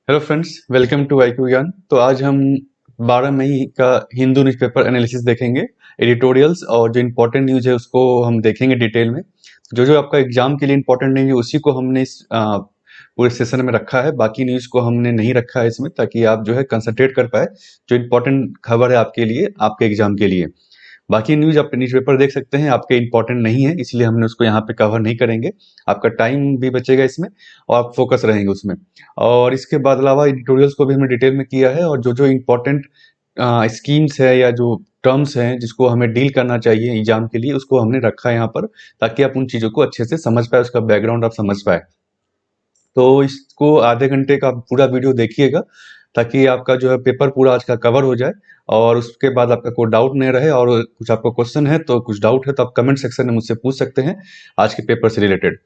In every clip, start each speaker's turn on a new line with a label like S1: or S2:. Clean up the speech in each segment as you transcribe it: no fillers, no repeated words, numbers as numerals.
S1: Hello friends, welcome to IQ Gyan. तो आज हम 12 मई का हिंदू न्यूज़पेपर एनालिसिस देखेंगे, एडिटोरियल्स और जो इम्पोर्टेंट न्यूज़ है उसको हम देखेंगे डिटेल में। जो जो आपका एग्जाम के लिए इम्पोर्टेंट न्यूज़ है उसी को हमने इस पूरे सेशन में रखा है, बाकी न्यूज़ को हमने नहीं रखा है इसमें, ताकि आप जो है कंसंट्रेट कर पाए जो इम्पोर्टेंट खबर है आपके लिए, आपके एग्जाम के लिए। बाकी न्यूज़ आप न्यूज़पेपर देख सकते हैं, आपके इम्पोर्टेंट नहीं है इसलिए हमने उसको यहाँ पे कवर नहीं करेंगे। आपका टाइम भी बचेगा इसमें और आप फोकस रहेंगे उसमें। और इसके बाद अलावा एडिटोरियल्स को भी हमने डिटेल में किया है, और जो जो इम्पोर्टेंट स्कीम्स है या जो टर्म्स हैं जिसको हमें डील करना चाहिए एग्जाम के लिए, उसको हमने रखा है यहाँ पर, ताकि आप उन चीज़ों को अच्छे से समझ पाए, उसका बैकग्राउंड आप समझ पाए। तो इसको आधे घंटे का पूरा वीडियो देखिएगा, ताकि आपका जो है पेपर पूरा आज का कवर हो जाए, और उसके बाद आपका कोई डाउट नहीं रहे। और कुछ आपको क्वेश्चन है तो कुछ डाउट है तो आप कमेंट सेक्शन में मुझसे पूछ सकते हैं आज के पेपर से रिलेटेड।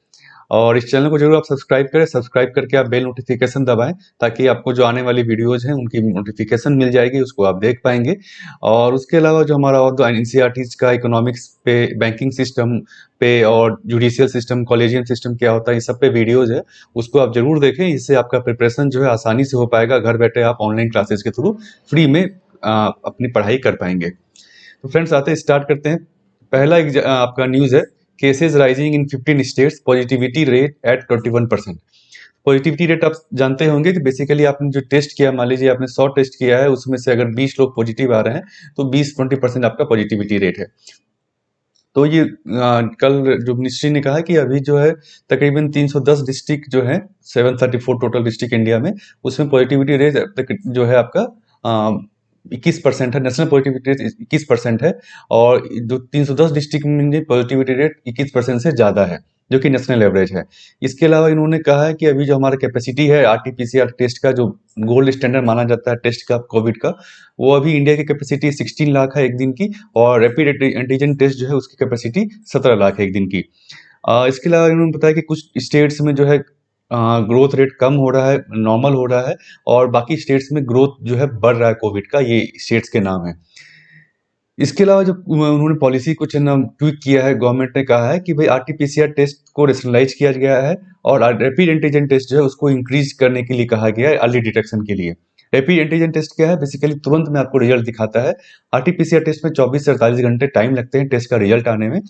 S1: और इस चैनल को जरूर आप सब्सक्राइब करें, सब्सक्राइब करके आप बेल नोटिफिकेशन दबाएं, ताकि आपको जो आने वाली वीडियोज हैं उनकी नोटिफिकेशन मिल जाएगी, उसको आप देख पाएंगे। और उसके अलावा जो हमारा और दो NCERT का इकोनॉमिक्स पे, बैंकिंग सिस्टम पे और जुडिशियल सिस्टम, कॉलेजियम सिस्टम क्या होता है, इस सब पे वीडियोज है, उसको आप जरूर देखें। इससे आपका प्रिपरेशन जो है आसानी से हो पाएगा, घर बैठे आप ऑनलाइन क्लासेस के थ्रू फ्री में अपनी पढ़ाई कर पाएंगे। तो फ्रेंड्स, आते स्टार्ट करते हैं। पहला आपका न्यूज़ है, cases rising in 15 states, positivity rate at 21%। Positivity rate आप जानते होंगे कि बेसिकली आपने जो टेस्ट किया, मान लीजिए आपने 100 टेस्ट किया है, उसमें से अगर 20 लोग पॉजिटिव आ रहे हैं तो 20-20% आपका पॉजिटिविटी रेट है। तो ये कल जो मिनिस्ट्री ने कहा कि अभी जो है तकरीबन 310 डिस्ट्रिक्ट जो है, 734 टोटल डिस्ट्रिक्ट इंडिया में, उसमें पॉजिटिविटी रेट जो है आपका 21% है। नेशनल पॉजिटिविटी रेट 21% है, और जो 310 डिस्ट्रिक्ट में पॉजिटिविटी रेट 21% से ज़्यादा है, जो कि नेशनल एवरेज है। इसके अलावा इन्होंने कहा है कि अभी जो हमारा कैपेसिटी है RT-PCR टेस्ट का, जो गोल्ड स्टैंडर्ड माना जाता है टेस्ट का कोविड का, वो अभी इंडिया की कैपेसिटी 16 लाख है एक दिन की, और रैपिड एंटीजन टेस्ट जो है उसकी कैपेसिटी 17 लाख है एक दिन की। इसके अलावा इन्होंने बताया कि कुछ स्टेट्स में जो है ग्रोथ रेट कम हो रहा है, नॉर्मल हो रहा है, और बाकी स्टेट्स में ग्रोथ जो है बढ़ रहा है कोविड का। ये स्टेट्स के नाम है। इसके अलावा जो उन्होंने पॉलिसी कुछ ना ट्वीक किया है, गवर्नमेंट ने कहा है कि भाई RT-PCR टेस्ट को रेशनलाइज किया गया है, और रैपिड एंटीजन टेस्ट जो है उसको इंक्रीज करने के लिए कहा गया है, अर्ली डिटेक्शन के लिए। रैपिड एंटीजन टेस्ट क्या है, बेसिकली तुरंत में आपको रिजल्ट दिखाता है। RT-PCR टेस्ट में 24 से 48 घंटे टाइम लगते हैं टेस्ट का रिजल्ट आने में।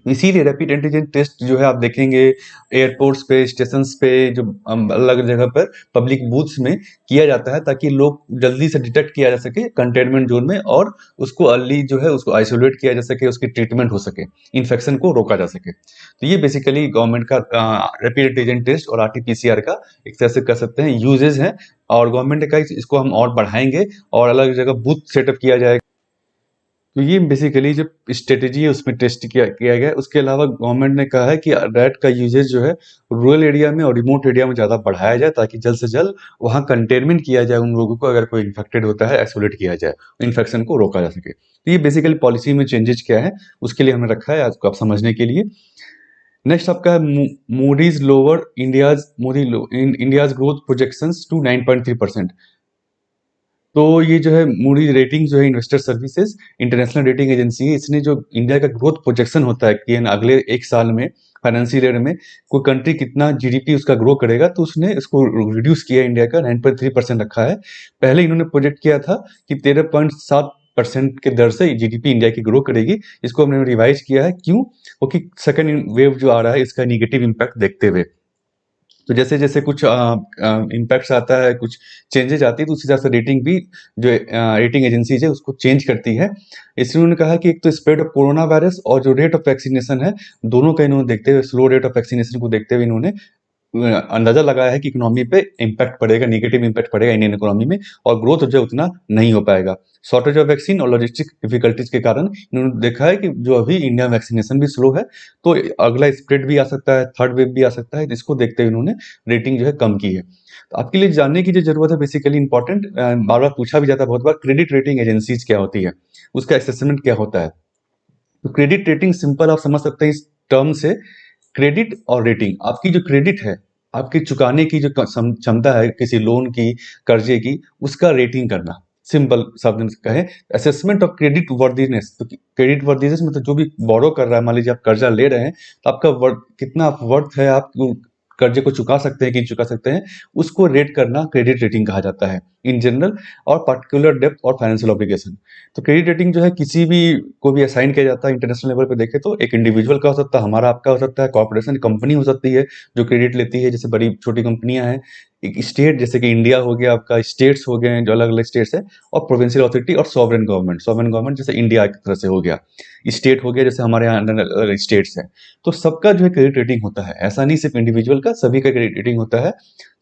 S1: इसीलिए रैपिड एंटीजन टेस्ट जो है आप देखेंगे एयरपोर्ट्स पे, स्टेशंस पे, जो अलग जगह पर पब्लिक बूथ्स में किया जाता है, ताकि लोग जल्दी से डिटेक्ट किया जा सके कंटेनमेंट जोन में, और उसको अर्ली जो है उसको आइसोलेट किया जा सके, उसकी ट्रीटमेंट हो सके, इन्फेक्शन को रोका जा सके। तो ये बेसिकली गवर्नमेंट का रैपिड एंटीजन टेस्ट और RT-PCR का एक तरह से कह सकते हैं यूजेज है। और गवर्नमेंट ने कहा कि इसको हम और बढ़ाएंगे और अलग जगह बूथ सेटअप किया जाएगा। तो ये बेसिकली जो स्ट्रेटेजी है उसमें टेस्ट किया गया है। उसके अलावा गवर्नमेंट ने कहा है कि रैट का यूजेज जो है रूरल एरिया में और रिमोट एरिया में ज़्यादा बढ़ाया जाए, ताकि जल्द से जल्द वहाँ कंटेनमेंट किया जाए उन लोगों को, अगर कोई इन्फेक्टेड होता है आइसोलेट किया जाए, इन्फेक्शन को रोका जा सके। तो ये बेसिकली पॉलिसी में चेंजेस क्या है उसके लिए हमने रखा है आज को आप समझने के लिए। नेक्स्ट आपका है Moody's lower India's growth projections to 9.3%। तो ये जो है मूडी रेटिंग जो है, investor services international rating agency है, इसने जो इंडिया का ग्रोथ प्रोजेक्शन होता है कि अगले एक साल में फाइनेंशियल ईयर में कोई कंट्री कितना GDP उसका ग्रो करेगा, तो उसने इसको रिड्यूस किया, इंडिया का 9.3% रखा है। पहले इन्होंने प्रोजेक्ट किया था कि 13.7% के दर से GDP इंडिया की ग्रो करेगी। इसको हमने रिवाइज किया है, क्यों? क्योंकि सेकेंड वेव जो आ रहा है इसका निगेटिव इम्पैक्ट देखते हुए। तो जैसे जैसे कुछ इम्पैक्ट्स आता है, कुछ चेंजेज आती है, तो उसी तरह से रेटिंग भी जो रेटिंग एजेंसीज है उसको चेंज करती है। इसलिए उन्होंने कहा कि एक तो स्प्रेड ऑफ कोरोना वायरस और जो रेट ऑफ वैक्सीनेशन है, दोनों का इन्होंने देखते हुए, स्लो रेट ऑफ वैक्सीनेशन को देखते हुए इन्होंने अंदाजा लगाया है कि इकोनॉमी पे इम्पैक्ट पड़ेगा, नेगेटिव इम्पैक्ट पड़ेगा इंडियन इकोनॉमी में, और ग्रोथ जो उतना नहीं हो पाएगा। शॉर्टेज ऑफ वैक्सीन और लॉजिस्टिक डिफिकल्टीज के कारण इन्होंने देखा है कि जो अभी इंडिया वैक्सीनेशन भी स्लो है, तो अगला स्प्रेड भी आ सकता है, थर्ड वेव भी आ सकता है, जिसको देखते हुए इन्होंने रेटिंग जो है कम की है। तो आपके लिए जानने की जो जरूरत है, बेसिकली इंपॉर्टेंट, बार बार पूछा भी जाता है बहुत बार, क्रेडिट रेटिंग एजेंसीज क्या होती है, उसका असेसमेंट क्या होता है। तो क्रेडिट रेटिंग सिंपल आप समझ सकते हैं इस टर्म से। क्रेडिट और रेटिंग, आपकी जो क्रेडिट है, आपकी चुकाने की जो क्षमता है किसी लोन की, कर्जे की, उसका रेटिंग करना। सिंपल शब्द में कहें, असेसमेंट ऑफ क्रेडिट वर्दीनेस। तो क्रेडिट वर्दीनेस मतलब जो भी बोरो कर रहा है, मान लीजिए आप कर्जा ले रहे हैं, तो आपका वर्थ कितना, आप वर्थ है, आप कर्जे को चुका सकते हैं कि नहीं चुका सकते हैं, उसको रेट करना क्रेडिट रेटिंग कहा जाता है इन जनरल, और पर्टिकुलर डेप्थ और फाइनेंशियल ऑब्लिगेशन। तो क्रेडिट रेटिंग जो है किसी भी को भी असाइन किया जाता है इंटरनेशनल लेवल पे देखें तो, एक इंडिविजुअल का हो सकता है, हमारा आपका हो सकता है, कॉर्पोरेशन कंपनी हो सकती है जो क्रेडिट लेती है, जैसे बड़ी छोटी कंपनियां हैं, एक स्टेट जैसे कि इंडिया हो गया आपका, स्टेट्स हो गए जो अलग अलग स्टेट्स है, और प्रोविंशियल अथॉरिटी और सॉवरेन गवर्नमेंट, सॉवरेन गवर्नमेंट जैसे इंडिया की तरह से हो गया, स्टेट हो गया जैसे हमारे यहाँ अंदर स्टेट्स है। तो सबका जो है क्रेडिट रेटिंग होता है, ऐसा नहीं सिर्फ इंडिविजुअल का, सभी का क्रेडिट रेटिंग होता है।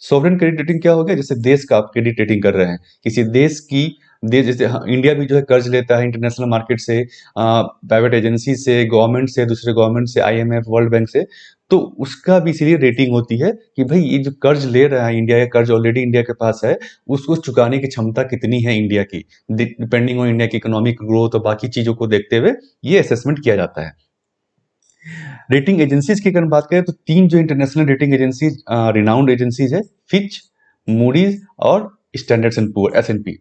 S1: सॉवरेन क्रेडिट रेटिंग क्या हो गया, जैसे देश का आप क्रेडिट रेटिंग कर रहे हैं, किसी देश की, देश जैसे इंडिया भी जो है कर्ज लेता है इंटरनेशनल मार्केट से, प्राइवेट एजेंसी से, गवर्नमेंट से, दूसरे गवर्नमेंट से, आईएमएफ, वर्ल्ड बैंक से, तो उसका भी इसीलिए रेटिंग होती है कि भाई ये जो कर्ज ले रहा है इंडिया, या कर्ज ऑलरेडी इंडिया के पास है, उसको चुकाने की क्षमता कितनी है इंडिया की, डिपेंडिंग ऑन इंडिया की इकोनॉमिक ग्रोथ और बाकी चीजों को देखते हुए ये असेसमेंट किया जाता है। रेटिंग एजेंसीज की अगर बात करें तो तीन जो international rating agencies, renowned agencies है, फिच, मूडीज और स्टैंडर्ड्स एंड पुअर, एस&पी।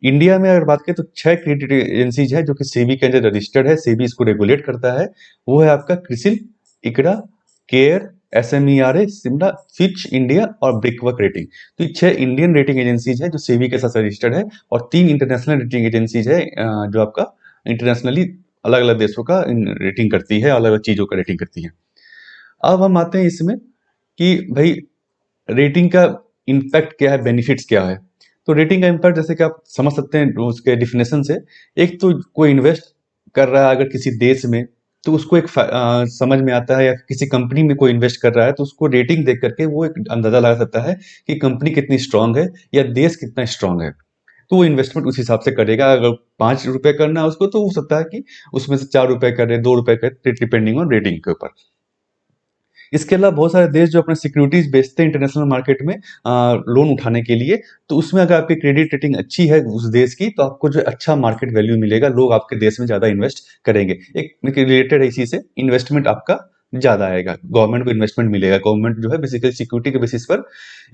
S1: इंडिया में अगर बात करें तो 6 क्रेडिट एजेंसीज है जो कि सेबी के अंदर रजिस्टर्ड है, सेबी इसको रेगुलेट करता है। वो है आपका क्रिसिल, इकरा, केयर, एसएमईआरए, सिमला, फिच इंडिया और ब्रिकवर्क रेटिंग। तो ये 6 इंडियन रेटिंग एजेंसीज है जो सेबी के साथ रजिस्टर्ड है, और 3 इंटरनेशनल रेटिंग एजेंसीज है जो आपका इंटरनेशनली अलग अलग देशों का रेटिंग करती है, अलग अलग चीजों का रेटिंग करती है। अब हम आते हैं इसमें कि भाई रेटिंग का इम्पैक्ट क्या है, बेनिफिट्स क्या है। तो रेटिंग का इम्पैक्ट जैसे कि आप समझ सकते हैं उसके डिफिनेशन से, एक तो कोई इन्वेस्ट कर रहा है अगर किसी देश में, तो उसको एक समझ में आता है, या किसी कंपनी में कोई इन्वेस्ट कर रहा है तो उसको रेटिंग देख करके वो एक अंदाजा लगा सकता है कि कंपनी कितनी स्ट्रांग है या देश कितना स्ट्रांग है। तो वो इन्वेस्टमेंट उस हिसाब से करेगा, अगर 5 रुपए करना है उसको तो हो सकता है कि उसमें से 4 रुपए करे, 2 रुपए करे, डिपेंडिंग ऑन रेटिंग के ऊपर। इसके अलावा बहुत सारे देश जो अपने सिक्योरिटीज बेचते हैं इंटरनेशनल मार्केट में लोन उठाने के लिए, तो उसमें अगर आपकी क्रेडिट रेटिंग अच्छी है उस देश की, तो आपको जो अच्छा मार्केट वैल्यू मिलेगा, लोग आपके देश में ज्यादा इन्वेस्ट करेंगे। एक रिलेटेड है इसी से, इन्वेस्टमेंट आपका ज्यादा आएगा, गवर्नमेंट को इन्वेस्टमेंट मिलेगा। गवर्नमेंट जो है बेसिकली सिक्योरिटी के बेसिस पर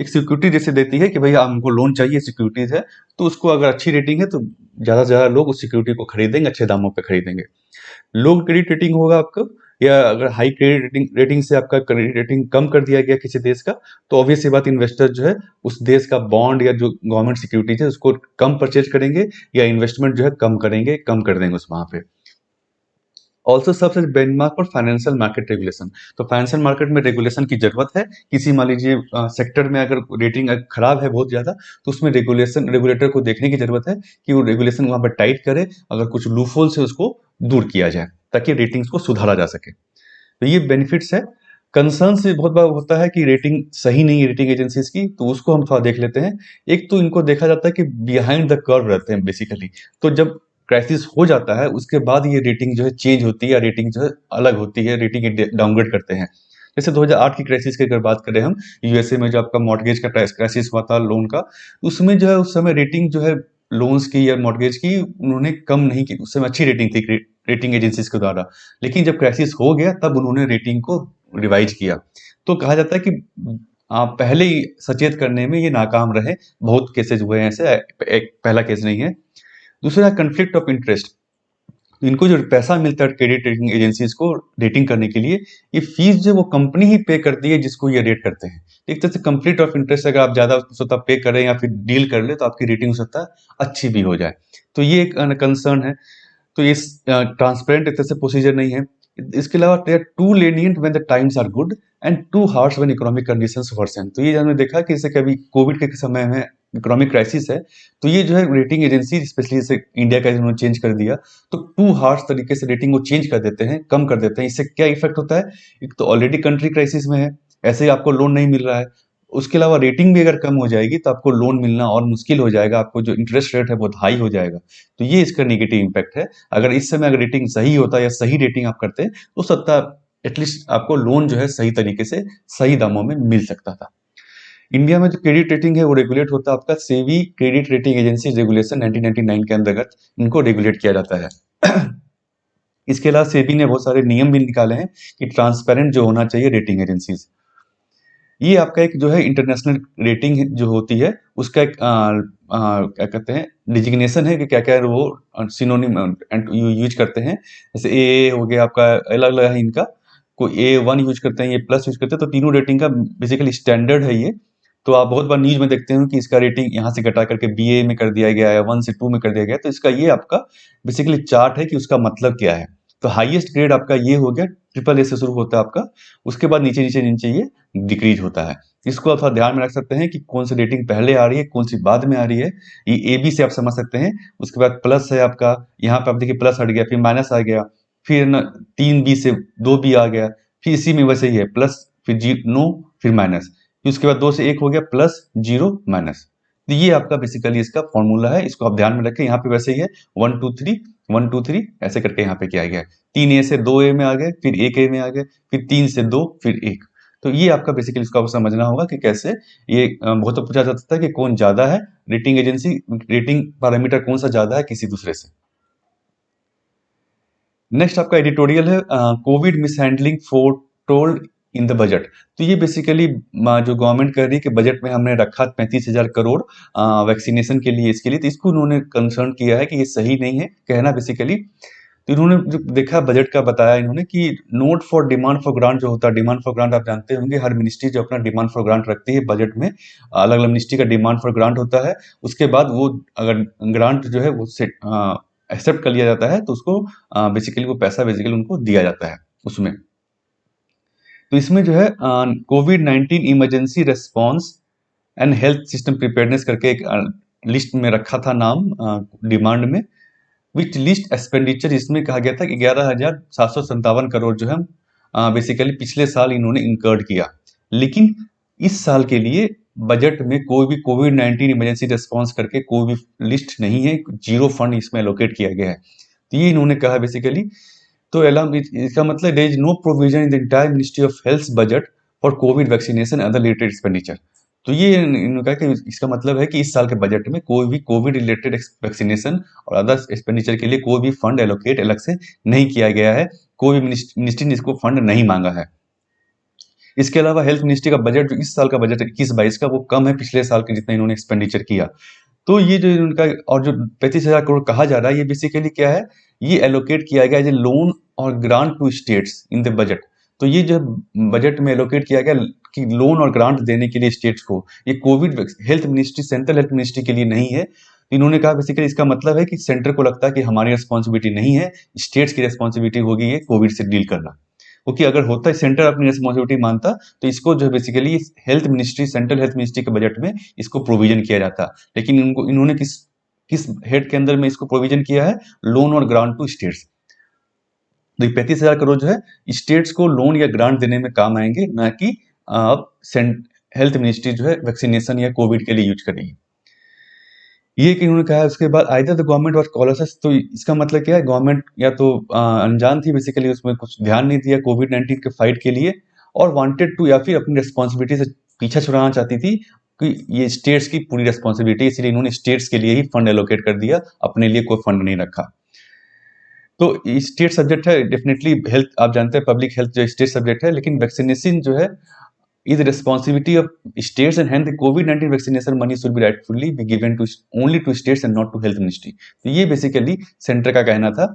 S1: एक सिक्योरिटी जैसे देती है कि भाई हमको लोन चाहिए, सिक्योरिटीज है, तो उसको अगर अच्छी रेटिंग है तो ज्यादा से ज्यादा लोग उस सिक्योरिटी को खरीदेंगे, अच्छे दामों पे खरीदेंगे। लो क्रेडिट रेटिंग होगा आपका, या अगर हाई क्रेडिट रेटिंग से आपका क्रेडिट रेटिंग कम कर दिया गया किसी देश का, तो ऑब्वियस सी बात, इन्वेस्टर जो है उस देश का बॉन्ड या जो गवर्नमेंट सिक्योरिटीज है उसको कम परचेज करेंगे, या इन्वेस्टमेंट जो है कम करेंगे, कम कर देंगे उस वहां पे। ऑल्सो सबसे benchmark for financial market regulation. तो फाइनेंशियल मार्केट में रेगुलेशन की जरूरत है, किसी मान लीजिए सेक्टर में अगर रेटिंग खराब है बहुत ज्यादा, तो उसमें रेगुलेटर को देखने की जरूरत है कि वो रेगुलेशन वहां पर टाइट करे, अगर कुछ लूफहोल्स है उसको दूर किया जाए ताकि रेटिंग्स को सुधारा जा सके। तो ये बेनिफिट्स है। कंसर्न से बहुत बार होता है कि रेटिंग सही नहीं है रेटिंग एजेंसीज की, तो उसको हम थोड़ा देख लेते हैं। एक तो इनको देखा जाता है कि बिहाइंड द कर्व रहते हैं बेसिकली, तो जब क्राइसिस हो जाता है उसके बाद ये रेटिंग जो है चेंज होती है, या रेटिंग जो है अलग होती है, रेटिंग डाउनग्रेड करते हैं। जैसे 2008 की क्राइसिस की अगर बात करें हम, यूएसए में जो आपका मॉर्गेज का क्राइसिस हुआ था लोन का, उसमें जो है उस समय रेटिंग जो है लोन्स की या मॉर्गेज की उन्होंने कम नहीं की, उस समय अच्छी रेटिंग थी रेटिंग एजेंसीज के द्वारा। लेकिन जब क्राइसिस हो गया तब उन्होंने रेटिंग को रिवाइज किया। तो कहा जाता है कि आप पहले ही सचेत करने में ये नाकाम रहे, बहुत केसेज हुए हैं ऐसे, एक पहला केस नहीं है। दूसरा कंफ्लिक्ट ऑफ इंटरेस्ट। इनको जो पैसा मिलता है क्रेडिट रेटिंग एजेंसीज को रेटिंग करने के लिए, ये फीस जो वो कंपनी ही पे करती है जिसको ये रेट करते हैं। एक तरह से कंफ्लिक्ट ऑफ इंटरेस्ट, अगर आप ज्यादा स्वतः पे करें या फिर डील कर ले तो आपकी रेटिंग हो सकता है अच्छी भी हो जाए। तो ये एक कंसर्न है। तो ये ट्रांसपेरेंट एक तरह से प्रोसीजर नहीं है। इसके अलावा they are too lenient when the times are good and too harsh when economic conditions worsen. तो ये हमने देखा कि जैसे कभी कोविड के समय में इकोनॉमिक क्राइसिस है, तो ये जो है रेटिंग एजेंसी स्पेशली जैसे इंडिया का इन्होंने चेंज कर दिया, तो टू हार्श तरीके से रेटिंग को चेंज कर देते हैं, कम कर देते हैं। इससे क्या इफेक्ट होता है, एक तो ऑलरेडी कंट्री क्राइसिस में है, ऐसे ही आपको लोन नहीं मिल रहा है, उसके अलावा रेटिंग भी अगर कम हो जाएगी तो आपको लोन मिलना और मुश्किल हो जाएगा, आपको जो इंटरेस्ट रेट है बहुत हाई हो जाएगा। तो ये इसका नेगेटिव इम्पैक्ट है। अगर इस समय अगर रेटिंग सही होता या सही रेटिंग आप करते तो सकता एटलीस्ट आपको लोन जो है सही तरीके से सही दामों में मिल सकता था। इंडिया में जो क्रेडिट रेटिंग है वो रेगुलेट होता है आपका SEBI credit rating agency regulation 1999 के अंतर्गत इनको रेगुलेट किया जाता है। इसके अलावा सेबी ने बहुत सारे नियम भी निकाले हैं कि ट्रांसपेरेंट जो होना चाहिए रेटिंग एजेंसीज। ये आपका एक जो है इंटरनेशनल रेटिंग जो होती है उसका एक क्या कहते हैं डिजिग्नेशन है कि क्या क्या वो सिनोनिम यूज करते हैं। जैसे ए हो गया आपका, अलग अलग है इनका, कोई A1 यूज करते हैं, A+ यूज करते हैं, तो तीनों रेटिंग का बेसिकली स्टैंडर्ड है ये। तो आप बहुत बार न्यूज में देखते हो कि इसका रेटिंग यहाँ से घटा करके BA में कर दिया गया है, 1 से 2 में कर दिया गया है। तो इसका ये आपका बेसिकली चार्ट है कि उसका मतलब क्या है। तो हाईएस्ट ग्रेड आपका ये हो गया, AAA से शुरू होता है आपका, उसके बाद नीचे नीचे नीचे ये डिक्रीज होता है। इसको आप थोड़ा ध्यान में रख सकते हैं कि कौन सी रेटिंग पहले आ रही है, कौन सी बाद में आ रही है। ये AB से आप समझ सकते हैं। उसके बाद प्लस है आपका, यहाँ पे आप देखिए प्लस हट गया, फिर माइनस आ गया, फिर न 3B से 2B आ गया, फिर इसी में वैसे ही है प्लस, फिर नो, फिर माइनस, फिर उसके बाद 2 से 1 हो गया प्लस, 0, माइनस। तो ये आपका बेसिकली इसका फॉर्मूला है, इसको आप ध्यान में रखें। यहाँ पे वैसे ही है 1 2 3 1 2 3 ऐसे करके यहाँ पे किया गया है। 3A से 2A में आ गए, फिर 1A में आ गए, फिर 3 से 2, फिर 1। तो ये आपका बेसिकली इसको आपको समझना होगा कि कैसे ये बहुत तो पूछा जाता है कि कौन ज्यादा है, रेटिंग एजेंसी, रेटिंग पैरामीटर कौन सा ज्यादा है किसी दूसरे से। नेक्स्ट आपका एडिटोरियल है Covid mishandling foretold in the budget. तो ये बेसिकली जो गवर्नमेंट कर रही है कि बजट में हमने रखा 35,000 करोड़ वैक्सीनेशन के लिए, इसके लिए, तो इसको उन्होंने कंसर्न किया है कि ये सही नहीं है कहना बेसिकली। तो इन्होंने जो देखा बजट का बताया इन्होंने कि note for demand for grant जो होता है, डिमांड फॉर ग्रांट आप जानते होंगे, हर मिनिस्ट्री जो अपना डिमांड फॉर ग्रांट रखती है बजट में, अलग अलग मिनिस्ट्री का डिमांड फॉर ग्रांट होता है। उसके बाद वो अगर ग्रांट जो है वो एक्सेप्ट कर लिया जाता है तो उसको बेसिकली वो पैसा बेसिकली उनको दिया जाता है उसमें। तो इसमें जो है कोविड-19 emergency response and health system preparedness करके एक लिस्ट में रखा था नाम डिमांड में, विच लिस्ट एक्सपेंडिचर इसमें कहा गया था कि 11,757 करोड़ जो है बेसिकली पिछले साल इन्होंने इंकर्ड किया। लेकिन इस साल के लिए बजट में कोई भी कोविड-19 इमरजेंसी रिस्पांस करके कोई भी लिस्ट नहीं है, जीरो फंड इसमें एलोकेट किया गया है। तो ये इन्होंने कहा बेसिकली। तो इसका मतलब there is no provision in the entire ministry of health budget for Covid vaccination other related expenditure. तो ये इन्होंने कहा कि इसका मतलब है कि इस साल के बजट में कोई भी कोविड रिलेटेड वैक्सीनेशन और अदर एक्सपेंडिचर के लिए कोई भी फंड एलोकेट अलग से नहीं किया गया है। कोई भी मिनिस्ट्री ने इसको फंड नहीं मांगा है। इसके अलावा हेल्थ मिनिस्ट्री का बजट जो इस साल का बजट है 21-22 का, वो कम है पिछले साल के जितना इन्होंने एक्सपेंडिचर किया। तो ये जो इनका और जो 35,000 करोड़ कहा जा रहा है, ये बेसिकली क्या है, ये एलोकेट किया गया एज ए लोन और grant to states in the budget. तो ये जो बजट में एलोकेट किया गया कि लोन और ग्रांट देने के लिए स्टेट्स को, ये Covid health ministry, central health ministry के लिए नहीं है। इन्होंने कहा बेसिकली इसका मतलब है कि सेंटर को लगता है कि हमारी रिस्पॉन्सिबिलिटी नहीं है, स्टेट्स की रिस्पॉन्सिबिलिटी होगी ये कोविड से डील करना। क्योंकि अगर होता है सेंटर अपनी रिस्पॉन्सिबिलिटी मानता, तो इसको जो basically health ministry, central health ministry के बजट में इसको प्रोविजन किया जाता। लेकिन इन्होंने किस किस हेड के अंदर में इसको प्रोविजन किया है, लोन और ग्रांट टू स्टेट्स। तो 35,000 करोड़ जो है स्टेट्स को लोन या ग्रांट देने में काम आएंगे, ना कि हेल्थ मिनिस्ट्री जो है वैक्सीनेशन या कोविड के लिए यूज करेगी। ये कि उन्होंने कहा है। उसके बाद either the government was callous, तो इसका मतलब क्या है, गवर्नमेंट या तो अनजान थी बेसिकली, उसमें कुछ ध्यान नहीं दिया कोविड-19 के फाइट के लिए, और वांटेड टू, या फिर अपनी रिस्पॉन्सिबिलिटी से पीछा छुड़ाना चाहती थी कि ये स्टेट्स की पूरी रिस्पॉन्सिबिलिटी, इसलिए इन्होंने स्टेट्स के लिए ही फंड एलोकेट कर दिया, अपने लिए कोई फंड नहीं रखा। तो स्टेट सब्जेक्ट है डेफिनेटली, हेल्थ आप जानते हैं पब्लिक हेल्थ जो स्टेट सब्जेक्ट है, लेकिन वैक्सीनेशन जो है is the responsibility of states, and hence the COVID-19 vaccination money should be rightfully be given to only to states and not to health ministry। तो ये बेसिकली सेंटर का कहना था।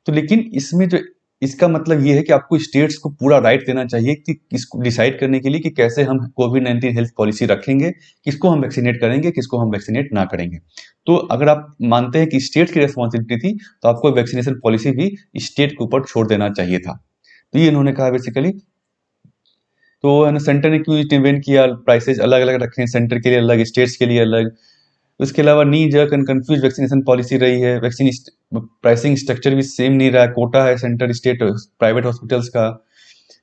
S1: तो लेकिन इसमें जो इसका मतलब ये है कि आपको स्टेट्स को पूरा राइट देना चाहिए कि किसको डिसाइड करने के लिए कि कैसे हम कोविड-19 हेल्थ पॉलिसी रखेंगे, किसको हम वैक्सीनेट करेंगे, किसको हम वैक्सीनेट ना करेंगे। तो अगर आप मानते हैं कि स्टेट की रिस्पॉन्सिबिलिटी थी, तो आपको वैक्सीनेशन पॉलिसी भी स्टेट के ऊपर छोड़ देना चाहिए था। तो ये इन्होंने कहा बेसिकली। तो है ना, सेंटर ने क्यों इंटरवेन किया, प्राइसेस अलग अलग रखे हैं, सेंटर के लिए अलग, स्टेट्स के लिए अलग। उसके अलावा नी jerk and confuse vaccination policy रही है, वैक्सीन प्राइसिंग स्ट्रक्चर भी सेम नहीं रहा, कोटा है सेंटर स्टेट प्राइवेट हॉस्पिटल्स का।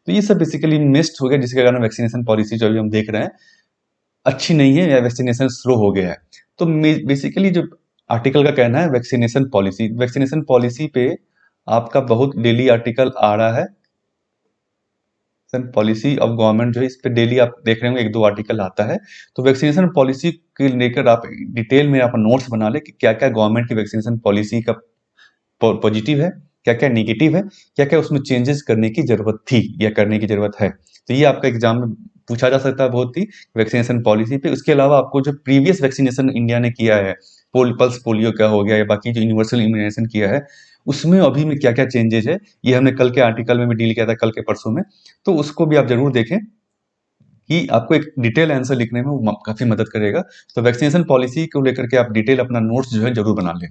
S1: तो ये सब बेसिकली मिस्ड हो गया, जिसके कारण वैक्सीनेशन पॉलिसी जो अभी हम देख रहे हैं अच्छी नहीं है, या वैक्सीनेशन स्लो हो गया है। तो बेसिकली जो आर्टिकल का कहना है, वैक्सीनेशन पॉलिसी पे आपका बहुत डेली आर्टिकल आ रहा है। पॉलिसी ऑफ गवर्नमेंट जो है, इस पे डेली आप देख रहे होंगे 1-2 आर्टिकल आता है। तो वैक्सीनेशन पॉलिसी के लेकर आप डिटेल में आप नोट्स बना ले कि क्या क्या गवर्नमेंट की वैक्सीनेशन पॉलिसी का पॉजिटिव है, क्या क्या नेगेटिव है, क्या क्या उसमें चेंजेस करने की जरूरत थी या करने की जरूरत है। तो ये आपका एग्जाम में पूछा जा सकता है बहुत ही, वैक्सीनेशन पॉलिसी पे। उसके अलावा आपको जो प्रीवियस वैक्सीनेशन इंडिया ने किया है, पल्स पोलियो का हो गया, या बाकी जो यूनिवर्सल इम्यूनाइजेशन किया है, उसमें अभी में क्या-क्या चेंजेज़ है, ये हमने कल के आर्टिकल में भी डील किया था, कल के परसों में। तो उसको भी आप ज़रूर देखें कि आपको एक डिटेल आंसर लिखने में वो काफ़ी मदद करेगा। तो वैक्सीनेशन पॉलिसी को लेकर के आप डिटेल अपना नोट्स जो है ज़रूर बना लें।